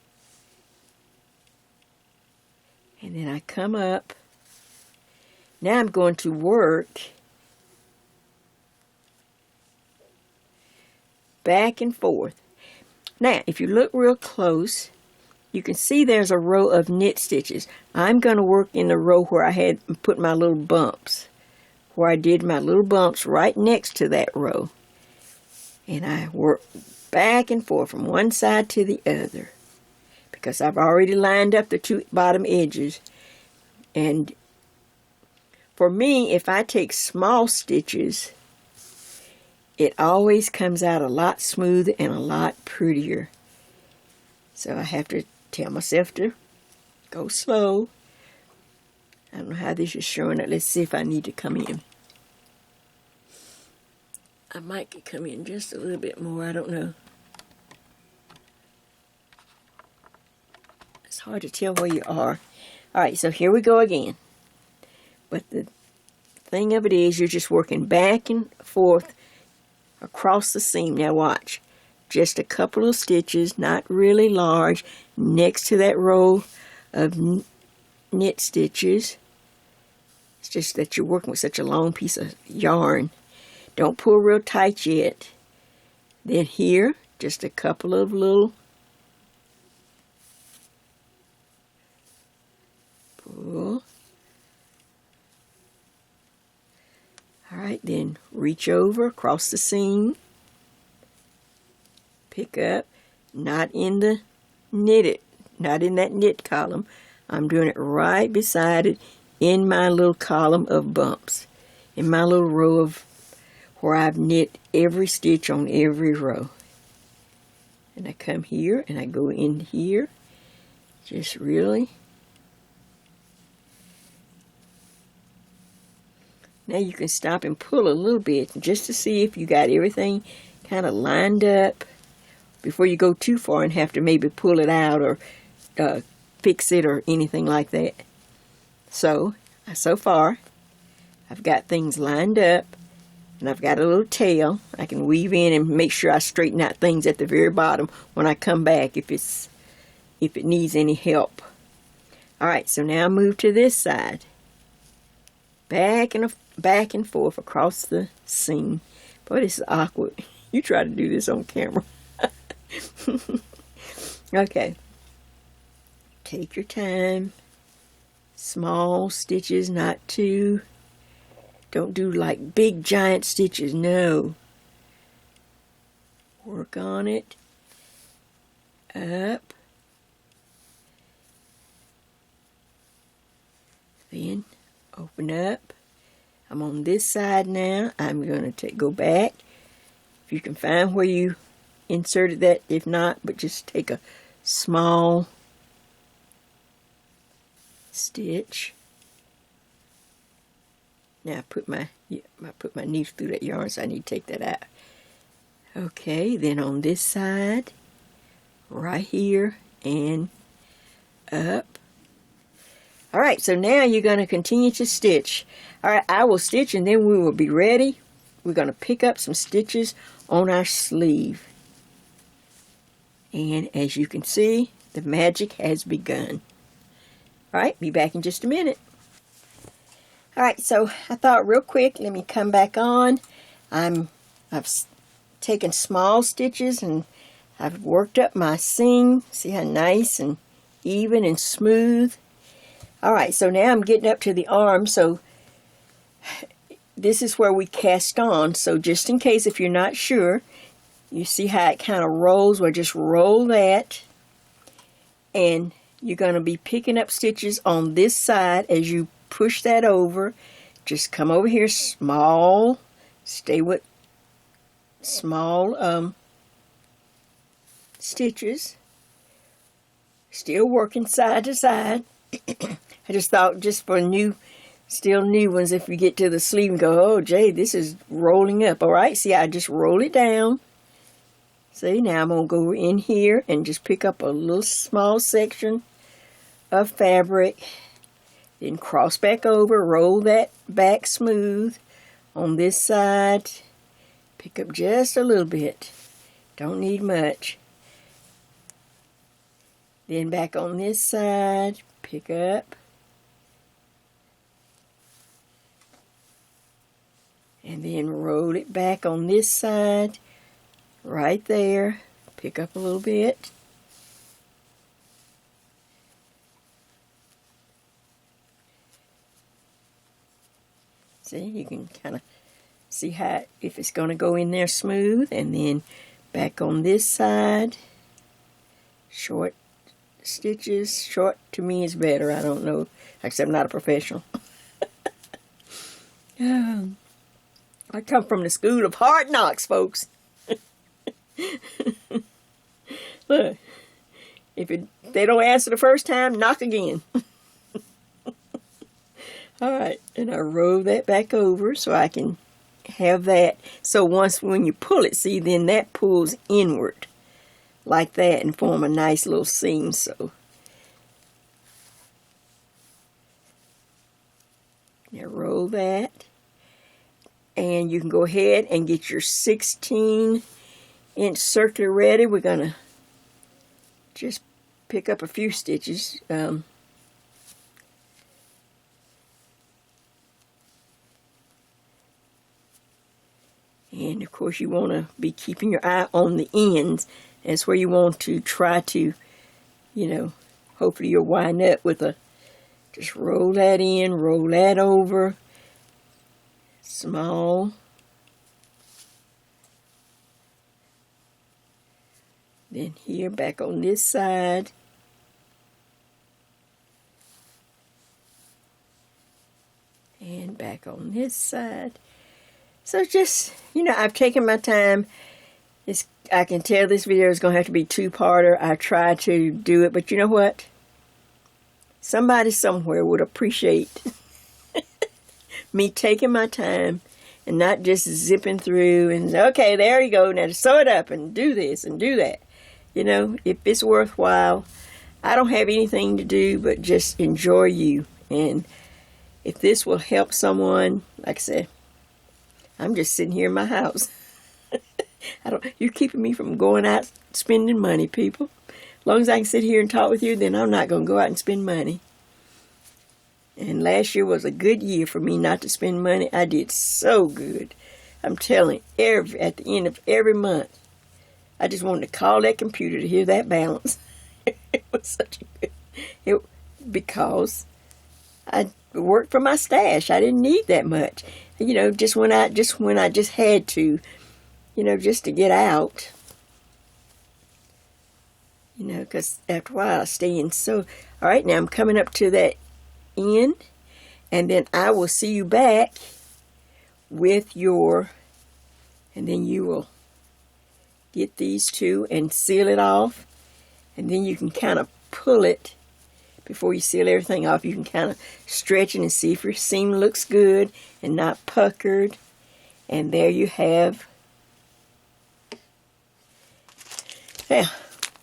S1: And then I come up. Now I'm going to work back and forth. Now, if you look real close, you can see there's a row of knit stitches. I'm going to work in the row where I had put my little bumps. Where I did my little bumps right next to that row. And I work back and forth from one side to the other. Because I've already lined up the two bottom edges. And for me, if I take small stitches, it always comes out a lot smoother and a lot prettier. So I have to tell myself to go slow. I don't know how this is showing up. Let's see if I need to come in. I might come in just a little bit more. I don't know. It's hard to tell where you are. Alright, so here we go again. But the thing of it is, you're just working back and forth across the seam. Now watch. Just a couple of stitches, not really large, next to that row of knit stitches. It's just that you're working with such a long piece of yarn. Don't pull real tight yet. Then here, just a couple of little pull. All right, then reach over across the seam. Pick up, not in the knitted, not in that knit column. I'm doing it right beside it in my little column of bumps, in my little row of where I've knit every stitch on every row. And I come here and I go in here, just really. Now you can stop and pull a little bit just to see if you got everything kind of lined up before you go too far and have to maybe pull it out or fix it or anything like that. So far, I've got things lined up, and I've got a little tail. I can weave in and make sure I straighten out things at the very bottom when I come back if it needs any help. All right, so now move to this side. Back and forth across the seam. Boy, this is awkward. You try to do this on camera. Okay. Take your time. Small stitches, not too. Don't do like big giant stitches, no. Work on it. Up. Then open up. I'm on this side now. I'm going to go back. If you can find where you inserted that, if not, but just take a small stitch. Now I put my needle through that yarn, so I need to take that out. Okay, then on this side, right here and up. All right, so now you're going to continue to stitch. All right, I will stitch and then we will be ready. We're going to pick up some stitches on our sleeve. And as you can see, the magic has begun. All right, be back in just a minute. All right, so I thought real quick, let me come back on. I've taken small stitches and I've worked up my seam. See how nice and even and smooth. All right, so now I'm getting up to the arm, so this is where we cast on. So just in case if you're not sure, you see how it kind of rolls. Well, just roll that, and you're going to be picking up stitches on this side as you push that over. Just come over here, small, stay with small stitches. Still working side to side. I just thought just for still new ones, if you get to the sleeve and go, oh, Jay, this is rolling up. All right, see, I just roll it down. See, now I'm going to go in here and just pick up a little small section of fabric. Then cross back over, roll that back smooth on this side. Pick up just a little bit. Don't need much. Then back on this side, pick up. And then roll it back on this side, right there. Pick up a little bit. See, you can kind of see how, if it's going to go in there smooth. And then back on this side, short stitches. Short to me is better. I don't know, except I'm not a professional. I come from the school of hard knocks, folks. Look, if they don't answer the first time, knock again. All right, and I roll that back over so I can have that. So when you pull it, see, then that pulls inward like that and form a nice little seam. So now roll that. And you can go ahead and get your 16-inch circular ready. We're going to just pick up a few stitches. And of course you want to be keeping your eye on the ends. That's where you want to try to, you know, hopefully you'll wind up with a, just roll that in, roll that over, small. Then here, back on this side. And back on this side. So just, you know, I've taken my time. I can tell this video is going to have to be two-parter. I tried to do it, but you know what? Somebody somewhere would appreciate me taking my time and not just zipping through and, okay, there you go, now sew it up and do this and do that. You know, if it's worthwhile, I don't have anything to do but just enjoy you. And if this will help someone, like I said, I'm just sitting here in my house. You're keeping me from going out spending money, people. As long as I can sit here and talk with you, then I'm not going to go out and spend money. And last year was a good year for me not to spend money. I did so good. I'm telling you, at the end of every month, I just wanted to call that computer to hear that balance. It was such a good, because I worked for my stash. I didn't need that much. You know, just when I just had to, you know, just to get out. You know, because after a while I stay in. So, all right, now I'm coming up to that end, and then I will see you back with your, and then you will get these two and seal it off, and then you can kind of pull it before you seal everything off. You can kind of stretch it and see if your seam looks good and not puckered, and there you have. Now,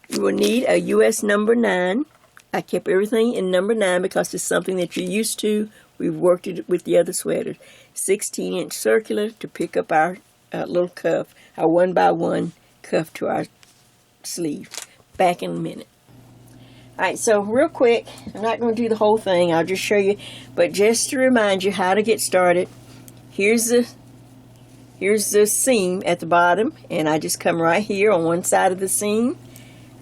S1: you will need a US number 9. I kept everything in number 9 because it's something that you're used to. We've worked it with the other sweaters. 16-inch circular to pick up our little cuff, our 1x1 cuff to our sleeve. Back in a minute. Alright, so real quick, I'm not going to do the whole thing. I'll just show you. But just to remind you how to get started, here's the seam at the bottom, and I just come right here on one side of the seam.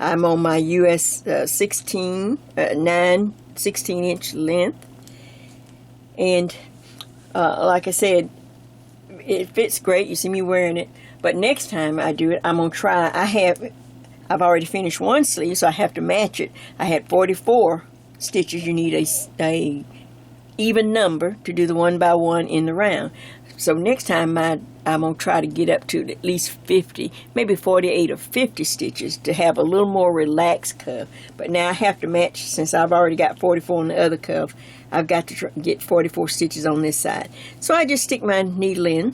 S1: I'm on my US 16-inch length, and like I said, it fits great. You see me wearing it, but next time I do it, I'm gonna try. I've already finished one sleeve, so I have to match it. I had 44 stitches. You need a even number to do the 1x1 in the round. So next time I'm going to try to get up to at least 50, maybe 48 or 50 stitches to have a little more relaxed cuff. But now I have to match, since I've already got 44 on the other cuff, I've got to get 44 stitches on this side. So I just stick my needle in,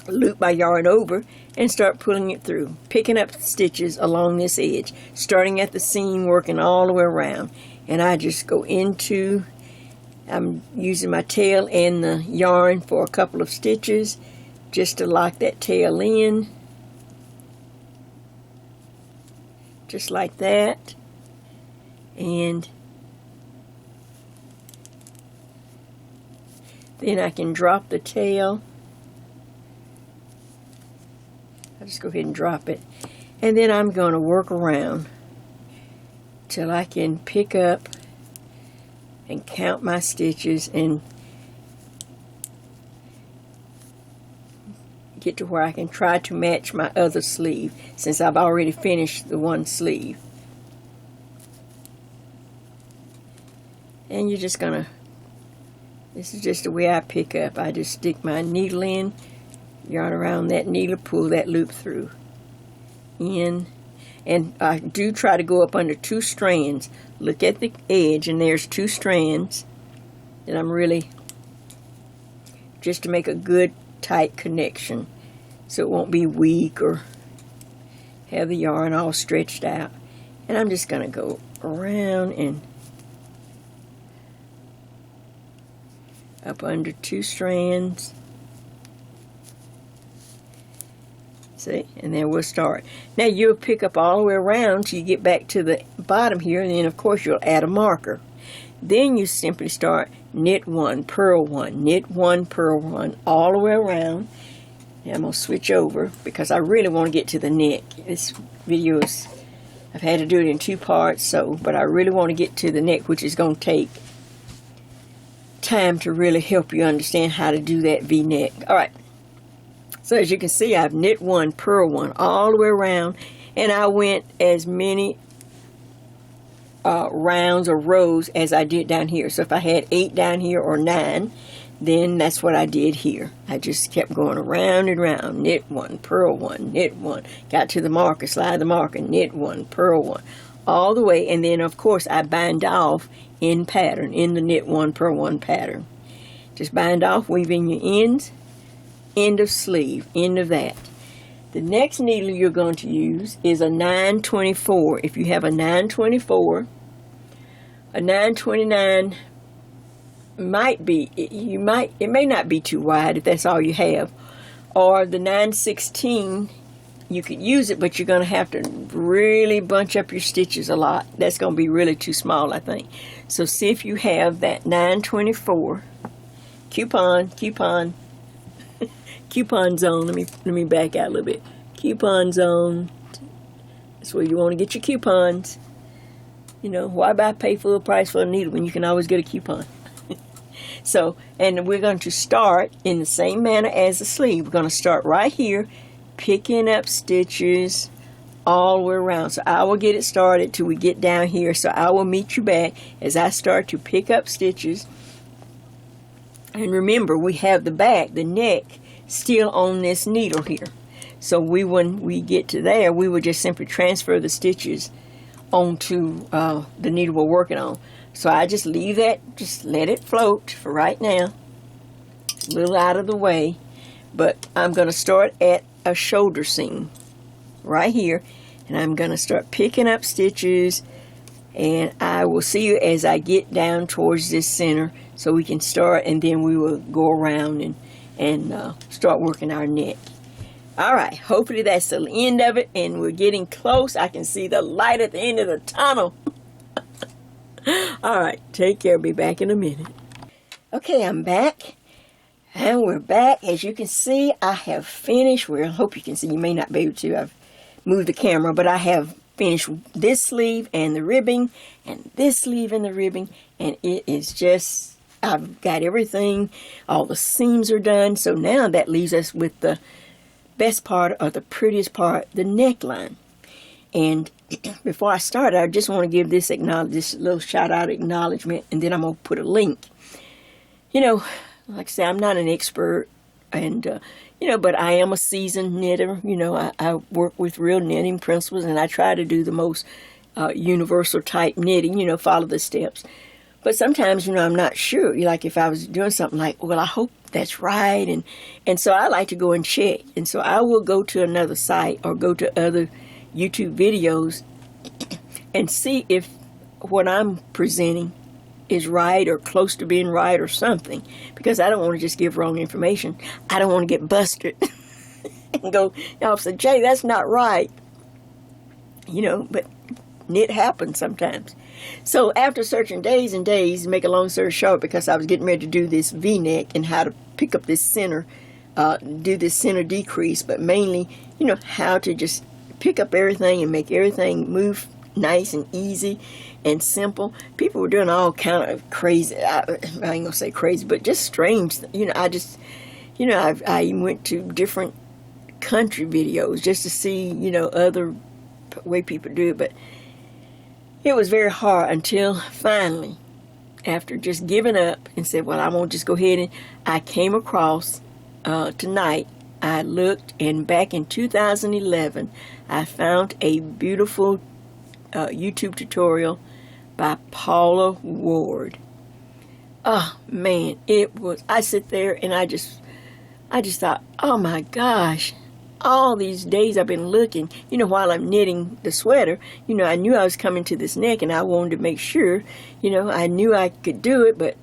S1: loop my yarn over, and start pulling it through, picking up stitches along this edge, starting at the seam, working all the way around. And I just go into, I'm using my tail and the yarn for a couple of stitches just to lock that tail in, just like that. And then I can drop the tail. I'll just go ahead and drop it, and then I'm going to work around till I can pick up and count my stitches and get to where I can try to match my other sleeve, since I've already finished the one sleeve. And you're just gonna, this is just the way I pick up. I just stick my needle in, yarn around that needle, pull that loop through, in. And I do try to go up under 2 strands. Look at the edge, and there's 2 strands. And I'm really, just to make a good tight connection, so it won't be weak or have the yarn all stretched out. And I'm just going to go around and up under 2 strands. See, and then we'll start. Now you'll pick up all the way around till you get back to the bottom here, and then of course you'll add a marker. Then you simply start knit 1, purl 1, knit 1, purl 1, all the way around. Now I'm going to switch over because I really want to get to the neck. This video is, I've had to do it in 2 parts, but I really want to get to the neck, which is going to take time to really help you understand how to do that V-neck. Alright, so as you can see, I've knit 1, purl 1 all the way around, and I went as many rounds or rows as I did down here. So if I had 8 down here or 9, then that's what I did here. I just kept going around and around. Knit 1, purl 1, knit 1. Got to the marker, slide the marker, knit 1, purl 1. All the way, and then of course I bind off in pattern, in the knit 1, purl 1 pattern. Just bind off, weave in your ends, end of sleeve, end of that. The next needle you're going to use is a 924. If you have a 924, a 929 might be, it may not be too wide if that's all you have. Or the 916, you could use it, but you're going to have to really bunch up your stitches a lot. That's going to be really too small, I think. So see if you have that 924 coupon zone. Let me back out a little bit. Coupon zone. That's where you want to get your coupons. You know, why buy pay full price for a needle when you can always get a coupon? So, and we're going to start in the same manner as the sleeve. We're going to start right here, picking up stitches all the way around. So I will get it started till we get down here. So I will meet you back as I start to pick up stitches. And remember, we have the back, the neck, still on this needle here. So when we get to there, we will just simply transfer the stitches onto the needle we're working on. So I just leave that, just let it float for right now. A little out of the way. But I'm going to start at a shoulder seam right here. And I'm going to start picking up stitches. And I will see you as I get down towards this center. So we can start, and then we will go around and start working our neck. Alright, hopefully that's the end of it, and we're getting close. I can see the light at the end of the tunnel. Alright, take care. Be back in a minute. Okay, I'm back. And we're back. As you can see, I have finished. I hope you can see. You may not be able to. I've moved the camera, but I have finished this sleeve and the ribbing, and this sleeve and the ribbing, and it is just, I've got everything. All the seams are done. So now that leaves us with the best part, or the prettiest part, the neckline. And before I start, I just want to give this little shout out acknowledgement, and then I'm going to put a link. You know, like I say, I'm not an expert, and you know, but I am a seasoned knitter. You know, I work with real knitting principles, and I try to do the most universal type knitting, you know, follow the steps. But sometimes, you know, I'm not sure. Like if I was doing something like, well, I hope that's right. And so I like to go and check. And so I will go to another site or go to other YouTube videos and see if what I'm presenting is right or close to being right or something. Because I don't want to just give wrong information. I don't want to get busted and go, Officer Jay, that's not right. You know, but it happens sometimes. So after searching days and days, make a long story short, because I was getting ready to do this V-neck and how to pick up this center, do this center decrease, but mainly, you know, how to just pick up everything and make everything move nice and easy and simple. People were doing all kind of crazy, I ain't gonna say crazy, but just strange. You know, I even went to different country videos just to see, you know, other way people do it, but it was very hard until finally, after just giving up and said, well, I won't just go ahead, and I came across tonight. I looked, and back in 2011, I found a beautiful YouTube tutorial by Paula Ward. Oh man, it was, I sit there and I just thought, oh my gosh, all these days I've been looking, you know, while I'm knitting the sweater, you know, I knew I was coming to this neck, and I wanted to make sure, you know, I knew I could do it, but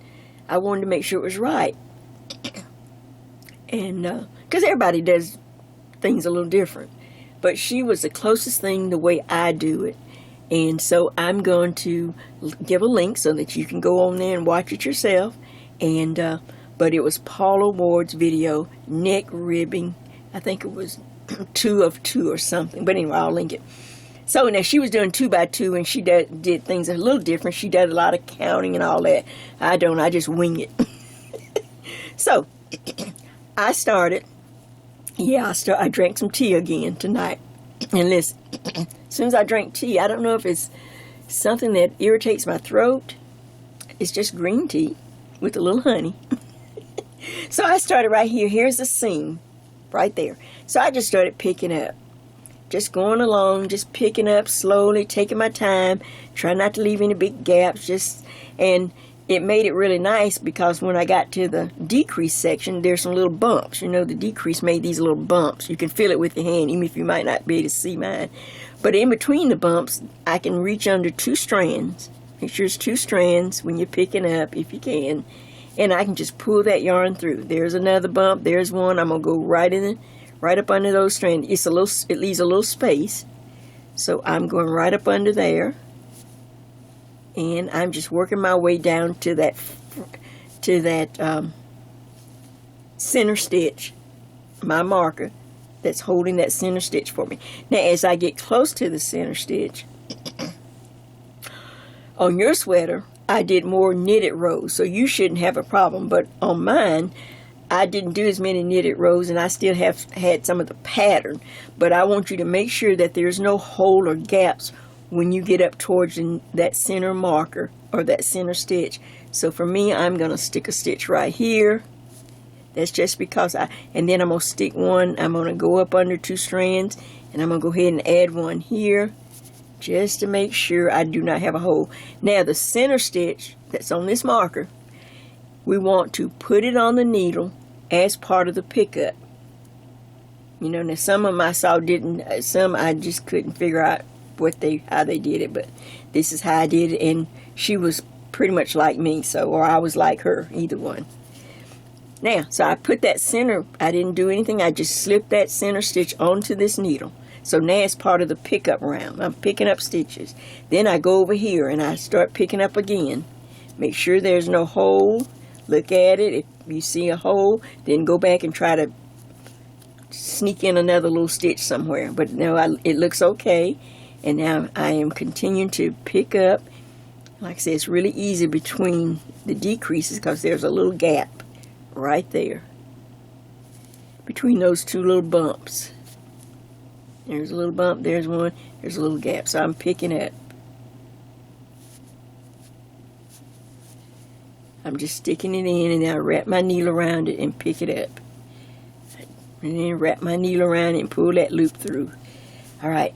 S1: I wanted to make sure it was right. And because everybody does things a little different, but she was the closest thing the way I do it. And so I'm going to give a link so that you can go on there and watch it yourself. And but it was Paula Ward's video, neck ribbing. I think it was 2 of 2 or something. But anyway, I'll link it. So now she was doing 2 by 2, and she did things a little different. She did a lot of counting and all that. I don't. I just wing it. So I started. Yeah, I drank some tea again tonight. And listen, as soon as I drank tea, I don't know if it's something that irritates my throat. It's just green tea with a little honey. So I started right here. Here's the seam right there. So I just started picking up. Just going along, just picking up slowly, taking my time, trying not to leave any big gaps. And it made it really nice because when I got to the decrease section, there's some little bumps. You know, the decrease made these little bumps. You can feel it with your hand, even if you might not be able to see mine. But in between the bumps, I can reach under 2 strands. Make sure it's 2 strands when you're picking up, if you can. And I can just pull that yarn through. There's another bump. There's one. I'm going to go right up under those strands. It leaves a little space. So I'm going right up under there. And I'm just working my way down to that center stitch, my marker that's holding that center stitch for me. Now, as I get close to the center stitch, on your sweater, I did more knitted rows, so you shouldn't have a problem. But on mine, I didn't do as many knitted rows, and I still have had some of the pattern. But I want you to make sure that there's no hole or gaps when you get up towards that center marker or that center stitch. So for me, I'm going to stick a stitch right here. That's just because and then I'm going to stick one. I'm going to go up under 2 strands, and I'm going to go ahead and add one here just to make sure I do not have a hole. Now the center stitch that's on this marker, we want to put it on the needle as part of the pickup. You know, now some of them I saw didn't, some I just couldn't figure out how they did it, but this is how I did it, and she was pretty much like me, or I was like her, either one. Now, so I put that center, I didn't do anything, I just slipped that center stitch onto this needle. So now it's part of the pickup round. I'm picking up stitches. Then I go over here and I start picking up again. Make sure there's no hole. Look at it. If you see a hole, then go back and try to sneak in another little stitch somewhere. But no, it looks okay. And now I am continuing to pick up. Like I said, it's really easy between the decreases because there's a little gap right there between those 2 little bumps. There's a little bump, there's one, there's a little gap. So I'm picking up. I'm just sticking it in, and then I wrap my needle around it and pick it up. And then wrap my needle around it and pull that loop through. Alright.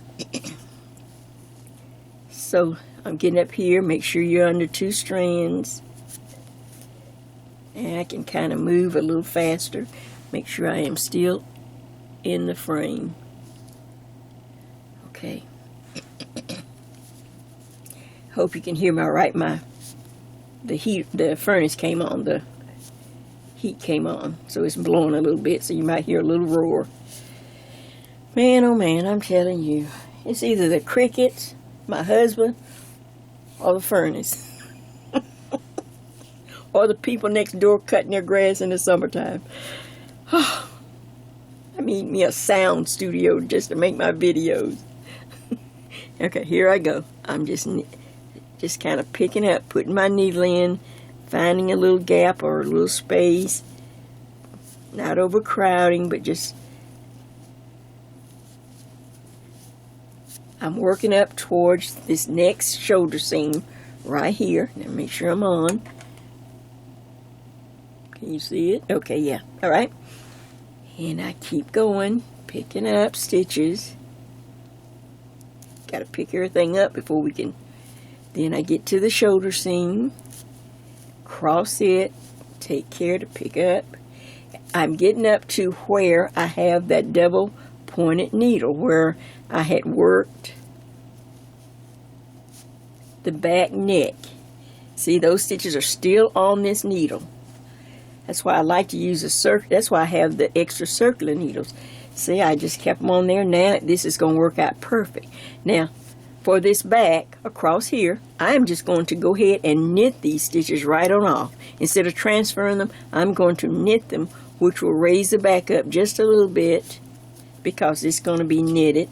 S1: So I'm getting up here, make sure you're under 2 strands. And I can kind of move a little faster. Make sure I am still in the frame. Okay. Hope you can hear me all right. The furnace came on, the heat came on, so it's blowing a little bit, so you might hear a little roar. Man, oh man, I'm telling you, it's either the crickets, my husband, or the furnace. Or the people next door cutting their grass in the summertime. I need me a sound studio just to make my videos. Okay, here I go. I'm just kind of picking up, putting my needle in, finding a little gap or a little space. Not overcrowding, but just... I'm working up towards this next shoulder seam right here. Now make sure I'm on. Can you see it? Okay, yeah. All right. And I keep going, picking up stitches. Got to pick everything up before we can. Then I get to the shoulder seam, cross it, take care to pick up. I'm getting up to where I have that double pointed needle, where I had worked the back neck. See, those stitches are still on this needle. That's why I like to use a circle. That's why I have the extra circular needles. See, I just kept them on there. Now this is going to work out perfect. Now, for this back across here, I'm just going to go ahead and knit these stitches right on off. Instead of transferring them, I'm going to knit them, which will raise the back up just a little bit. because it's going to be knitted.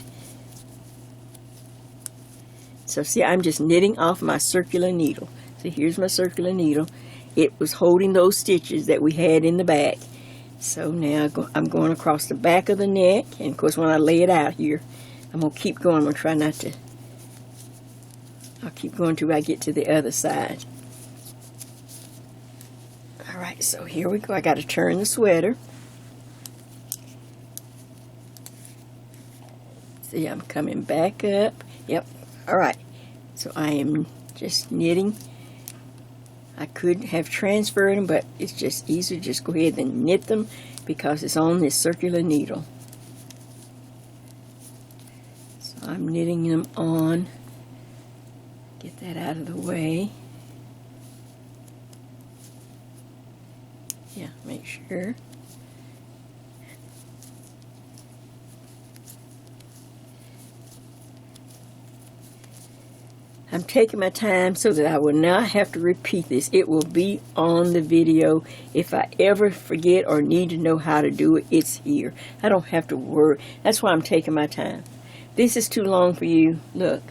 S1: So see, I'm just knitting off my circular needle. So here's my circular needle. It was holding those stitches that we had in the back. So now I'm going across the back of the neck, and of course when I lay it out here, I'm going to keep going. I'm going to try not to, I'll keep going till I get to the other side. Alright, so here we go. I got to turn the sweater. See, I'm coming back up. Yep. Alright, so I am just knitting. I could have transferred them, but it's just easier to just go ahead and knit them because it's on this circular needle. So I'm knitting them on. Get that out of the way. Yeah, make sure. I'm taking my time so that I will not have to repeat this. It will be on the video. If I ever forget or need to know how to do it, it's here. I don't have to worry. That's why I'm taking my time. This is too long for you. Look.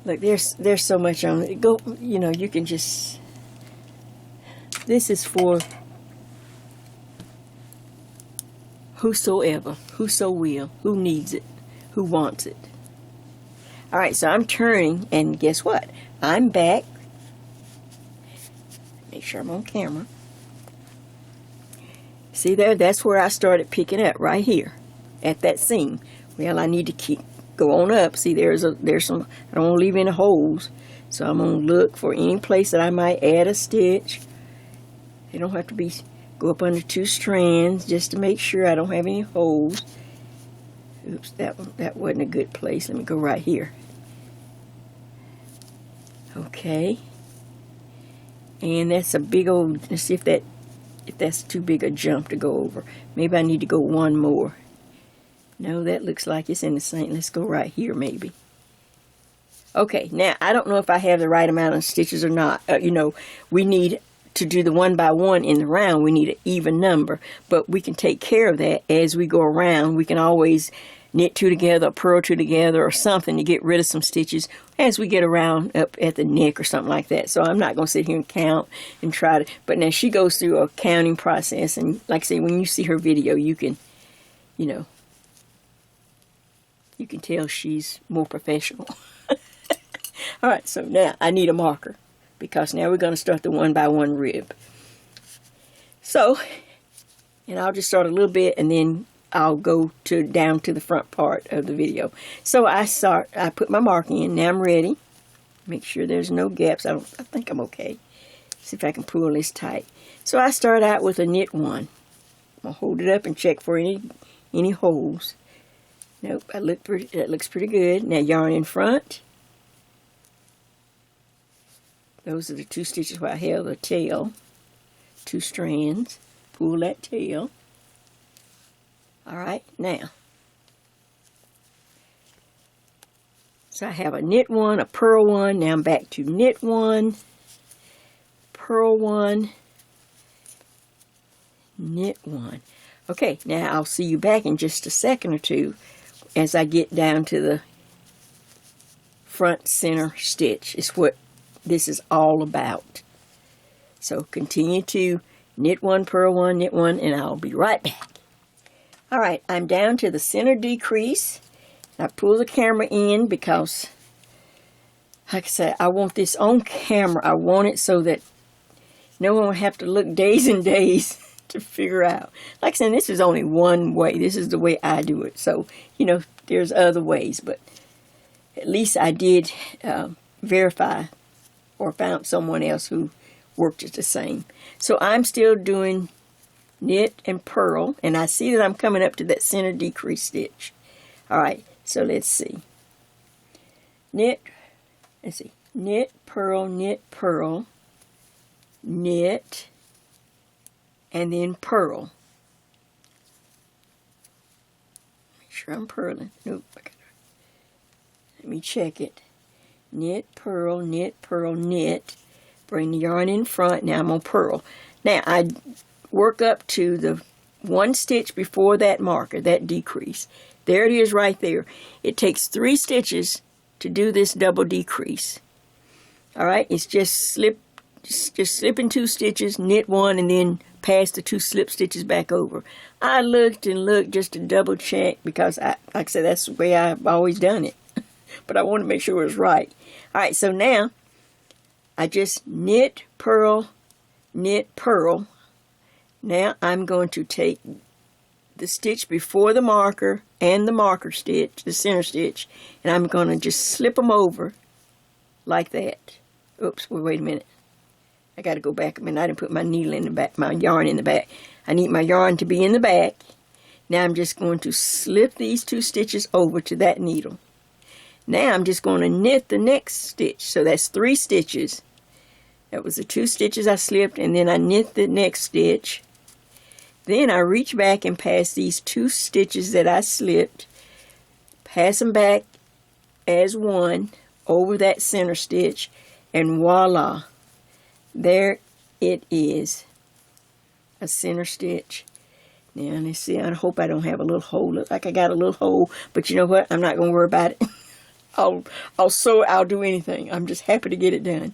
S1: Look, there's so much on it. Go, you know, you can just... This is for whosoever, whoso will, who needs it. Who wants it. Alright, so I'm turning, and guess what? I'm back. Make sure I'm on camera. See there? That's where I started picking up, right here, at that seam. Well, I need to go on up. See, there's some, I don't want to leave any holes. So I'm going to look for any place that I might add a stitch. They don't have to be, go up under 2 strands, just to make sure I don't have any holes. Oops, that wasn't a good place. Let me go right here. Okay. And that's a big old, let's see if that's too big a jump to go over. Maybe I need to go one more. No, that looks like it's in the same. Let's go right here maybe. Okay, now I don't know if I have the right amount of stitches or not. You know, we need to do the 1 by 1 in the round. We need an even number, but we can take care of that as we go around. We can always knit 2 together, or purl 2 together, or something to get rid of some stitches as we get around up at the neck or something like that. So I'm not going to sit here and count and try to, but now she goes through a counting process, and like I say, when you see her video, you can, you know, you can tell she's more professional. Alright, so now I need a marker, because now we're going to start the 1 by 1 rib. So, and I'll just start a little bit, and then I'll go down to the front part of the video. So I put my mark in. Now I'm ready. Make sure there's no gaps. I think I'm okay. See if I can pull this tight. So I start out with a knit 1. I'm gonna hold it up and check for any holes. Nope, that looks pretty good. Now yarn in front. Those are the 2 stitches where I held the tail. 2 strands. Pull that tail. Alright, now. So I have a knit 1, a purl 1. Now I'm back to knit 1, purl 1, knit 1. Okay, now I'll see you back in just a second or two as I get down to the front center stitch. It's what this is all about. So continue to knit 1, purl 1, knit 1, and I'll be right back. Alright, I'm down to the center decrease. I pull the camera in because, like I said, I want this on camera. I want it so that no one will have to look days and days to figure out. Like I said, this is only one way. This is the way I do it. So, you know, there's other ways, but at least I did verify or found someone else who worked it the same. So I'm still doing knit and purl, and I see that I'm coming up to that center decrease stitch. Alright, so let's see. Knit, knit, purl, knit, and then purl. Make sure I'm purling. Nope, let me check it. Knit, purl, knit, purl, knit. Bring the yarn in front. Now I'm going to purl. Now, work up to the one stitch before that marker, that decrease. There it is right there. It takes 3 stitches to do this double decrease. All right, it's just slip in 2 stitches, knit 1, and then pass the 2 slip stitches back over. I looked and looked just to double check because, like I said, that's the way I've always done it. But I want to make sure it was right. All right, so now I just knit, purl, knit, purl. Now I'm going to take the stitch before the marker and the marker stitch, the center stitch, and I'm going to just slip them over like that. Oops, wait a minute. I got to go back a minute. I didn't put my needle in the back, my yarn in the back. I need my yarn to be in the back. Now I'm just going to slip these 2 stitches over to that needle. Now I'm just going to knit the next stitch. So that's 3 stitches. That was the 2 stitches I slipped, and then I knit the next stitch. Then I reach back and pass these 2 stitches that I slipped, pass them back as one over that center stitch, and voila, there it is, a center stitch. Now let's see, I hope I don't have a little hole. Look like I got a little hole, but you know what? I'm not going to worry about it. I'll sew it, I'll do anything. I'm just happy to get it done.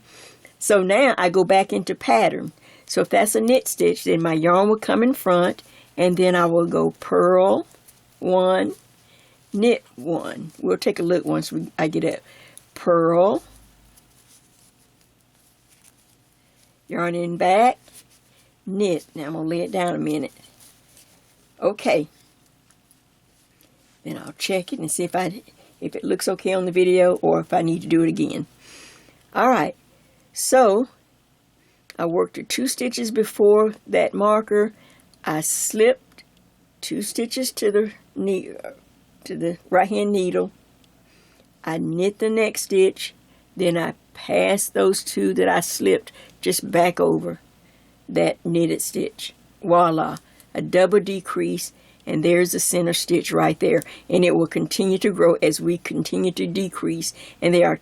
S1: So now I go back into pattern. So if that's a knit stitch, then my yarn will come in front, and then I will go purl 1, knit 1. We'll take a look once I get up. Purl, yarn in back, knit. Now I'm going to lay it down a minute. Okay. Then I'll check it and see if it looks okay on the video or if I need to do it again. All right. So I worked the 2 stitches before that marker. I slipped 2 stitches to the right hand needle. I knit the next stitch. Then I pass those 2 that I slipped just back over that knitted stitch. Voila, a double decrease, and there's the center stitch right there. And it will continue to grow as we continue to decrease. And there are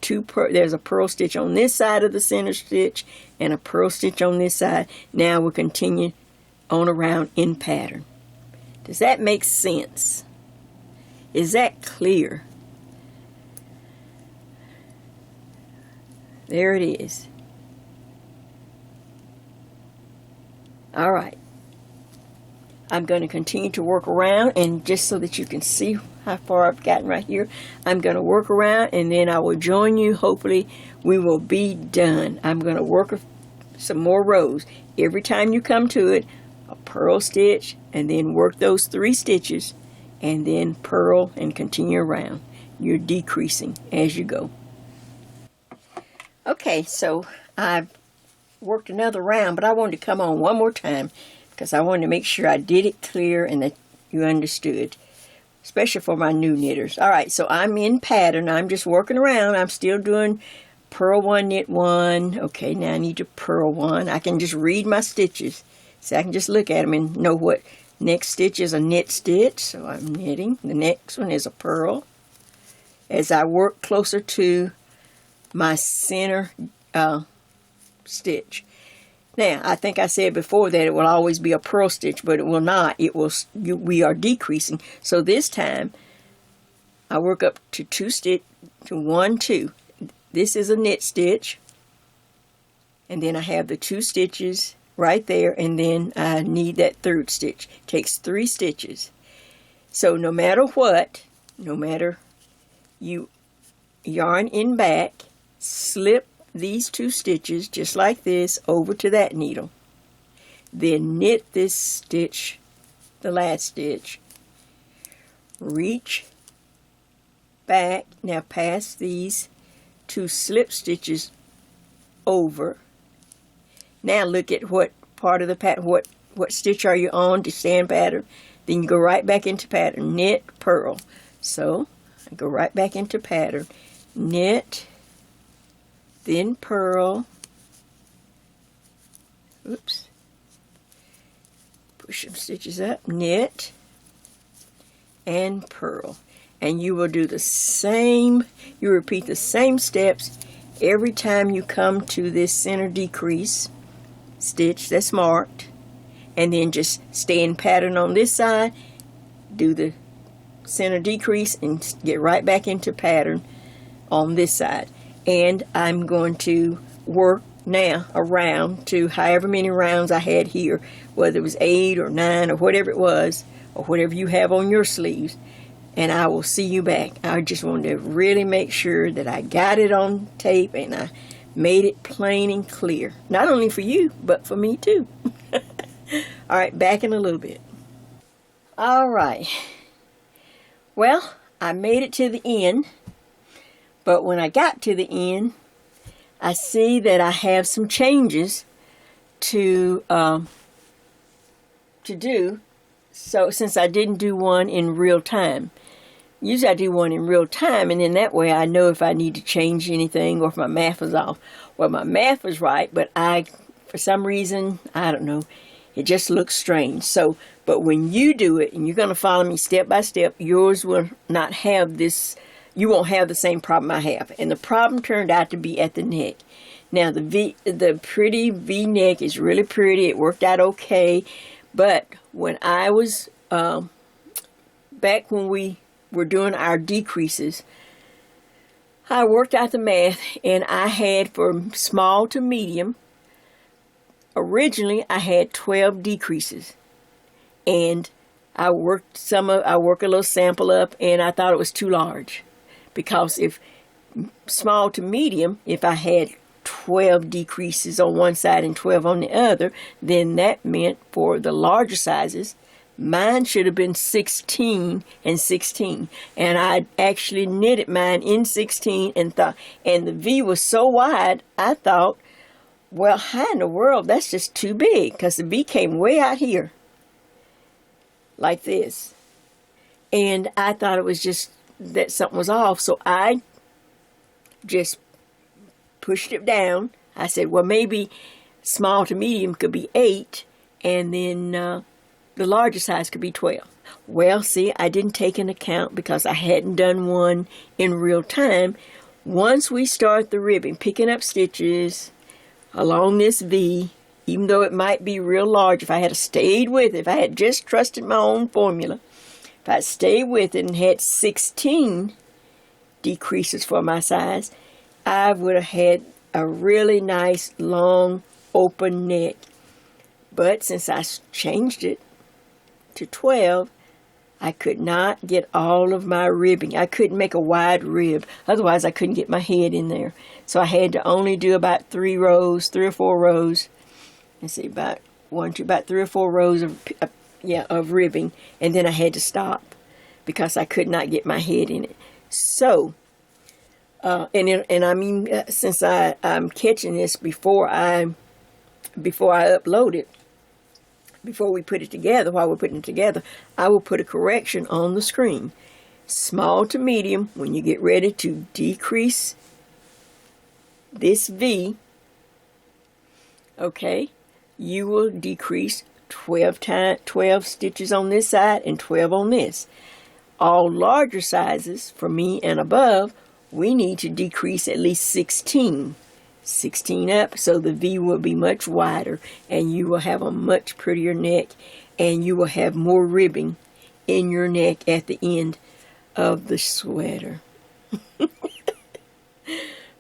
S1: there's a purl stitch on this side of the center stitch and a purl stitch on this side. Now we'll continue on around in pattern. Does that make sense? Is that clear? There it is. All right. I'm going to continue to work around, and just so that you can see how far I've gotten right here, I'm going to work around, and then I will join you. Hopefully we will be done. I'm going to work some more rows. Every time you come to it, a purl stitch, and then work those 3 stitches, and then purl and continue around. You're decreasing as you go. Okay, so I've worked another round, but I wanted to come on one more time because I wanted to make sure I did it clear and that you understood, especially for my new knitters. All right, so I'm in pattern. I'm just working around. I'm still doing purl 1, knit 1. Okay, now I need to purl 1. I can just read my stitches. So I can just look at them and know what next stitch is a knit stitch. So I'm knitting. The next one is a purl. As I work closer to my center stitch. Now, I think I said before that it will always be a purl stitch, but it will not. It will. We are decreasing. So this time, I work up to 1, 2. This is a knit stitch, and then I have the 2 stitches right there, and then I need that 3rd stitch. It takes 3 stitches. So no matter what, no matter you yarn in back, slip these 2 stitches just like this over to that needle, then knit this stitch, the last stitch, reach back. Now pass these 2 slip stitches over. Now look at what part of the pattern, what stitch are you on to stay in pattern. Then you go right back into pattern, knit, purl. So I go right back into pattern, knit, then purl. Oops. Push some stitches up, knit, and purl. And you will do the same, you repeat the same steps every time you come to this center decrease stitch that's marked. and then just stay in pattern on this side, do the center decrease, and get right back into pattern on this side. And I'm going to work now around to however many rounds I had here, whether it was 8 or 9 or whatever it was, or whatever you have on your sleeves, and I will see you back. I just wanted to really make sure that I got it on tape and I made it plain and clear, not only for you but for me too. All right, back in a little bit. All right, well, I made it to the end, but when I got to the end, I see that I have some changes to do. So since I didn't do one in real time, usually I do one in real time, and then that way I know if I need to change anything or if my math was off. Well, my math was right, but for some reason, I don't know, it just looks strange. So, but when you do it, and you're going to follow me step by step, yours will not have this. You won't have the same problem I have. And the problem turned out to be at the neck. Now, the pretty V-neck is really pretty. It worked out okay. But when I was, back when we were doing our decreases, I worked out the math, and I had from small to medium, originally I had 12 decreases. And I work a little sample up, and I thought it was too large. Because if small to medium, if I had 12 decreases on one side and 12 on the other, then that meant for the larger sizes, mine should have been 16 and 16. And I actually knitted mine in 16 and the V was so wide, I thought, well, how in the world, that's just too big, because the V came way out here, like this. And I thought it was just that something was off, so I just pushed it down. I said, well, maybe small to medium could be 8, and then the larger size could be 12. Well, see, I didn't take into account, because I hadn't done one in real time. Once we start the ribbing, picking up stitches along this V, even though it might be real large, if I had stayed with it, if I had just trusted my own formula, if I stayed with it and had 16 decreases for my size, I would have had a really nice, long, open neck. But since I changed it to 12, I could not get all of my ribbing. I couldn't make a wide rib. Otherwise, I couldn't get my head in there. So I had to only do about 3 or 4 rows. Let's see, about 3 or 4 rows of ribbing, and then I had to stop because I could not get my head in it. So, since I'm catching this before I upload it, before we put it together, while we're putting it together, I will put a correction on the screen. Small to medium, when you get ready to decrease this V, okay, you will decrease 12 stitches on this side and 12 on this. All larger sizes, for me and above, we need to decrease at least 16 up, so the V will be much wider, and you will have a much prettier neck, and you will have more ribbing in your neck at the end of the sweater.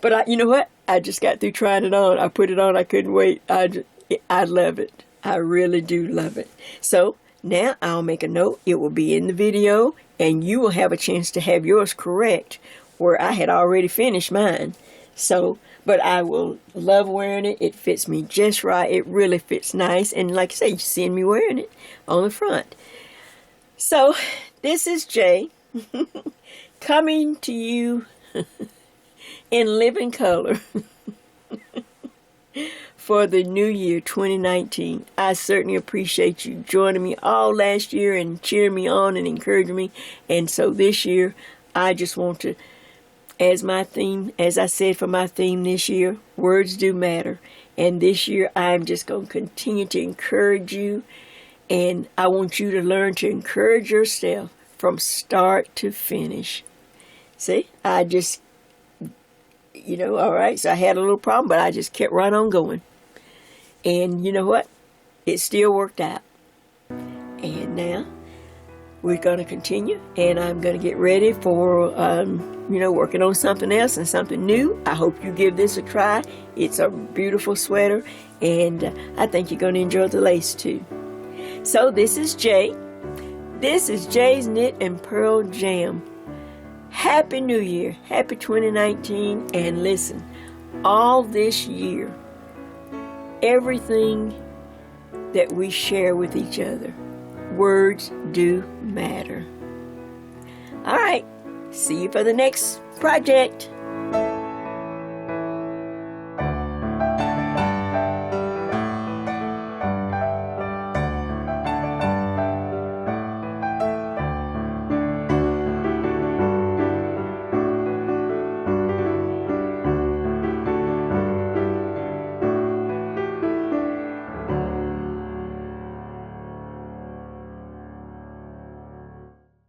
S1: But you know what? I just got through trying it on. I put it on. I couldn't wait. I love it. I really do love it. So now I'll make a note. It will be in the video, and you will have a chance to have yours correct where I had already finished mine. So, but I will love wearing it. It fits me just right. It really fits nice. And like I say, you see me wearing it on the front. So this is Jay coming to you in living color for the new year 2019. I certainly appreciate you joining me all last year and cheering me on and encouraging me. And so this year, I just want to, as I said for my theme this year, words do matter. And this year, I'm just going to continue to encourage you. And I want you to learn to encourage yourself from start to finish. See, I just, all right, so I had a little problem, but I just kept right on going. And you know what? It still worked out. And now we're going to continue, and I'm going to get ready for, working on something else and something new. I hope you give this a try. It's a beautiful sweater, and I think you're going to enjoy the lace too. So this is Jay. This is Jay's Knit and Purl Jam. Happy New Year. Happy 2019. And listen, all this year, everything that we share with each other, words do matter. All right. See you for the next project.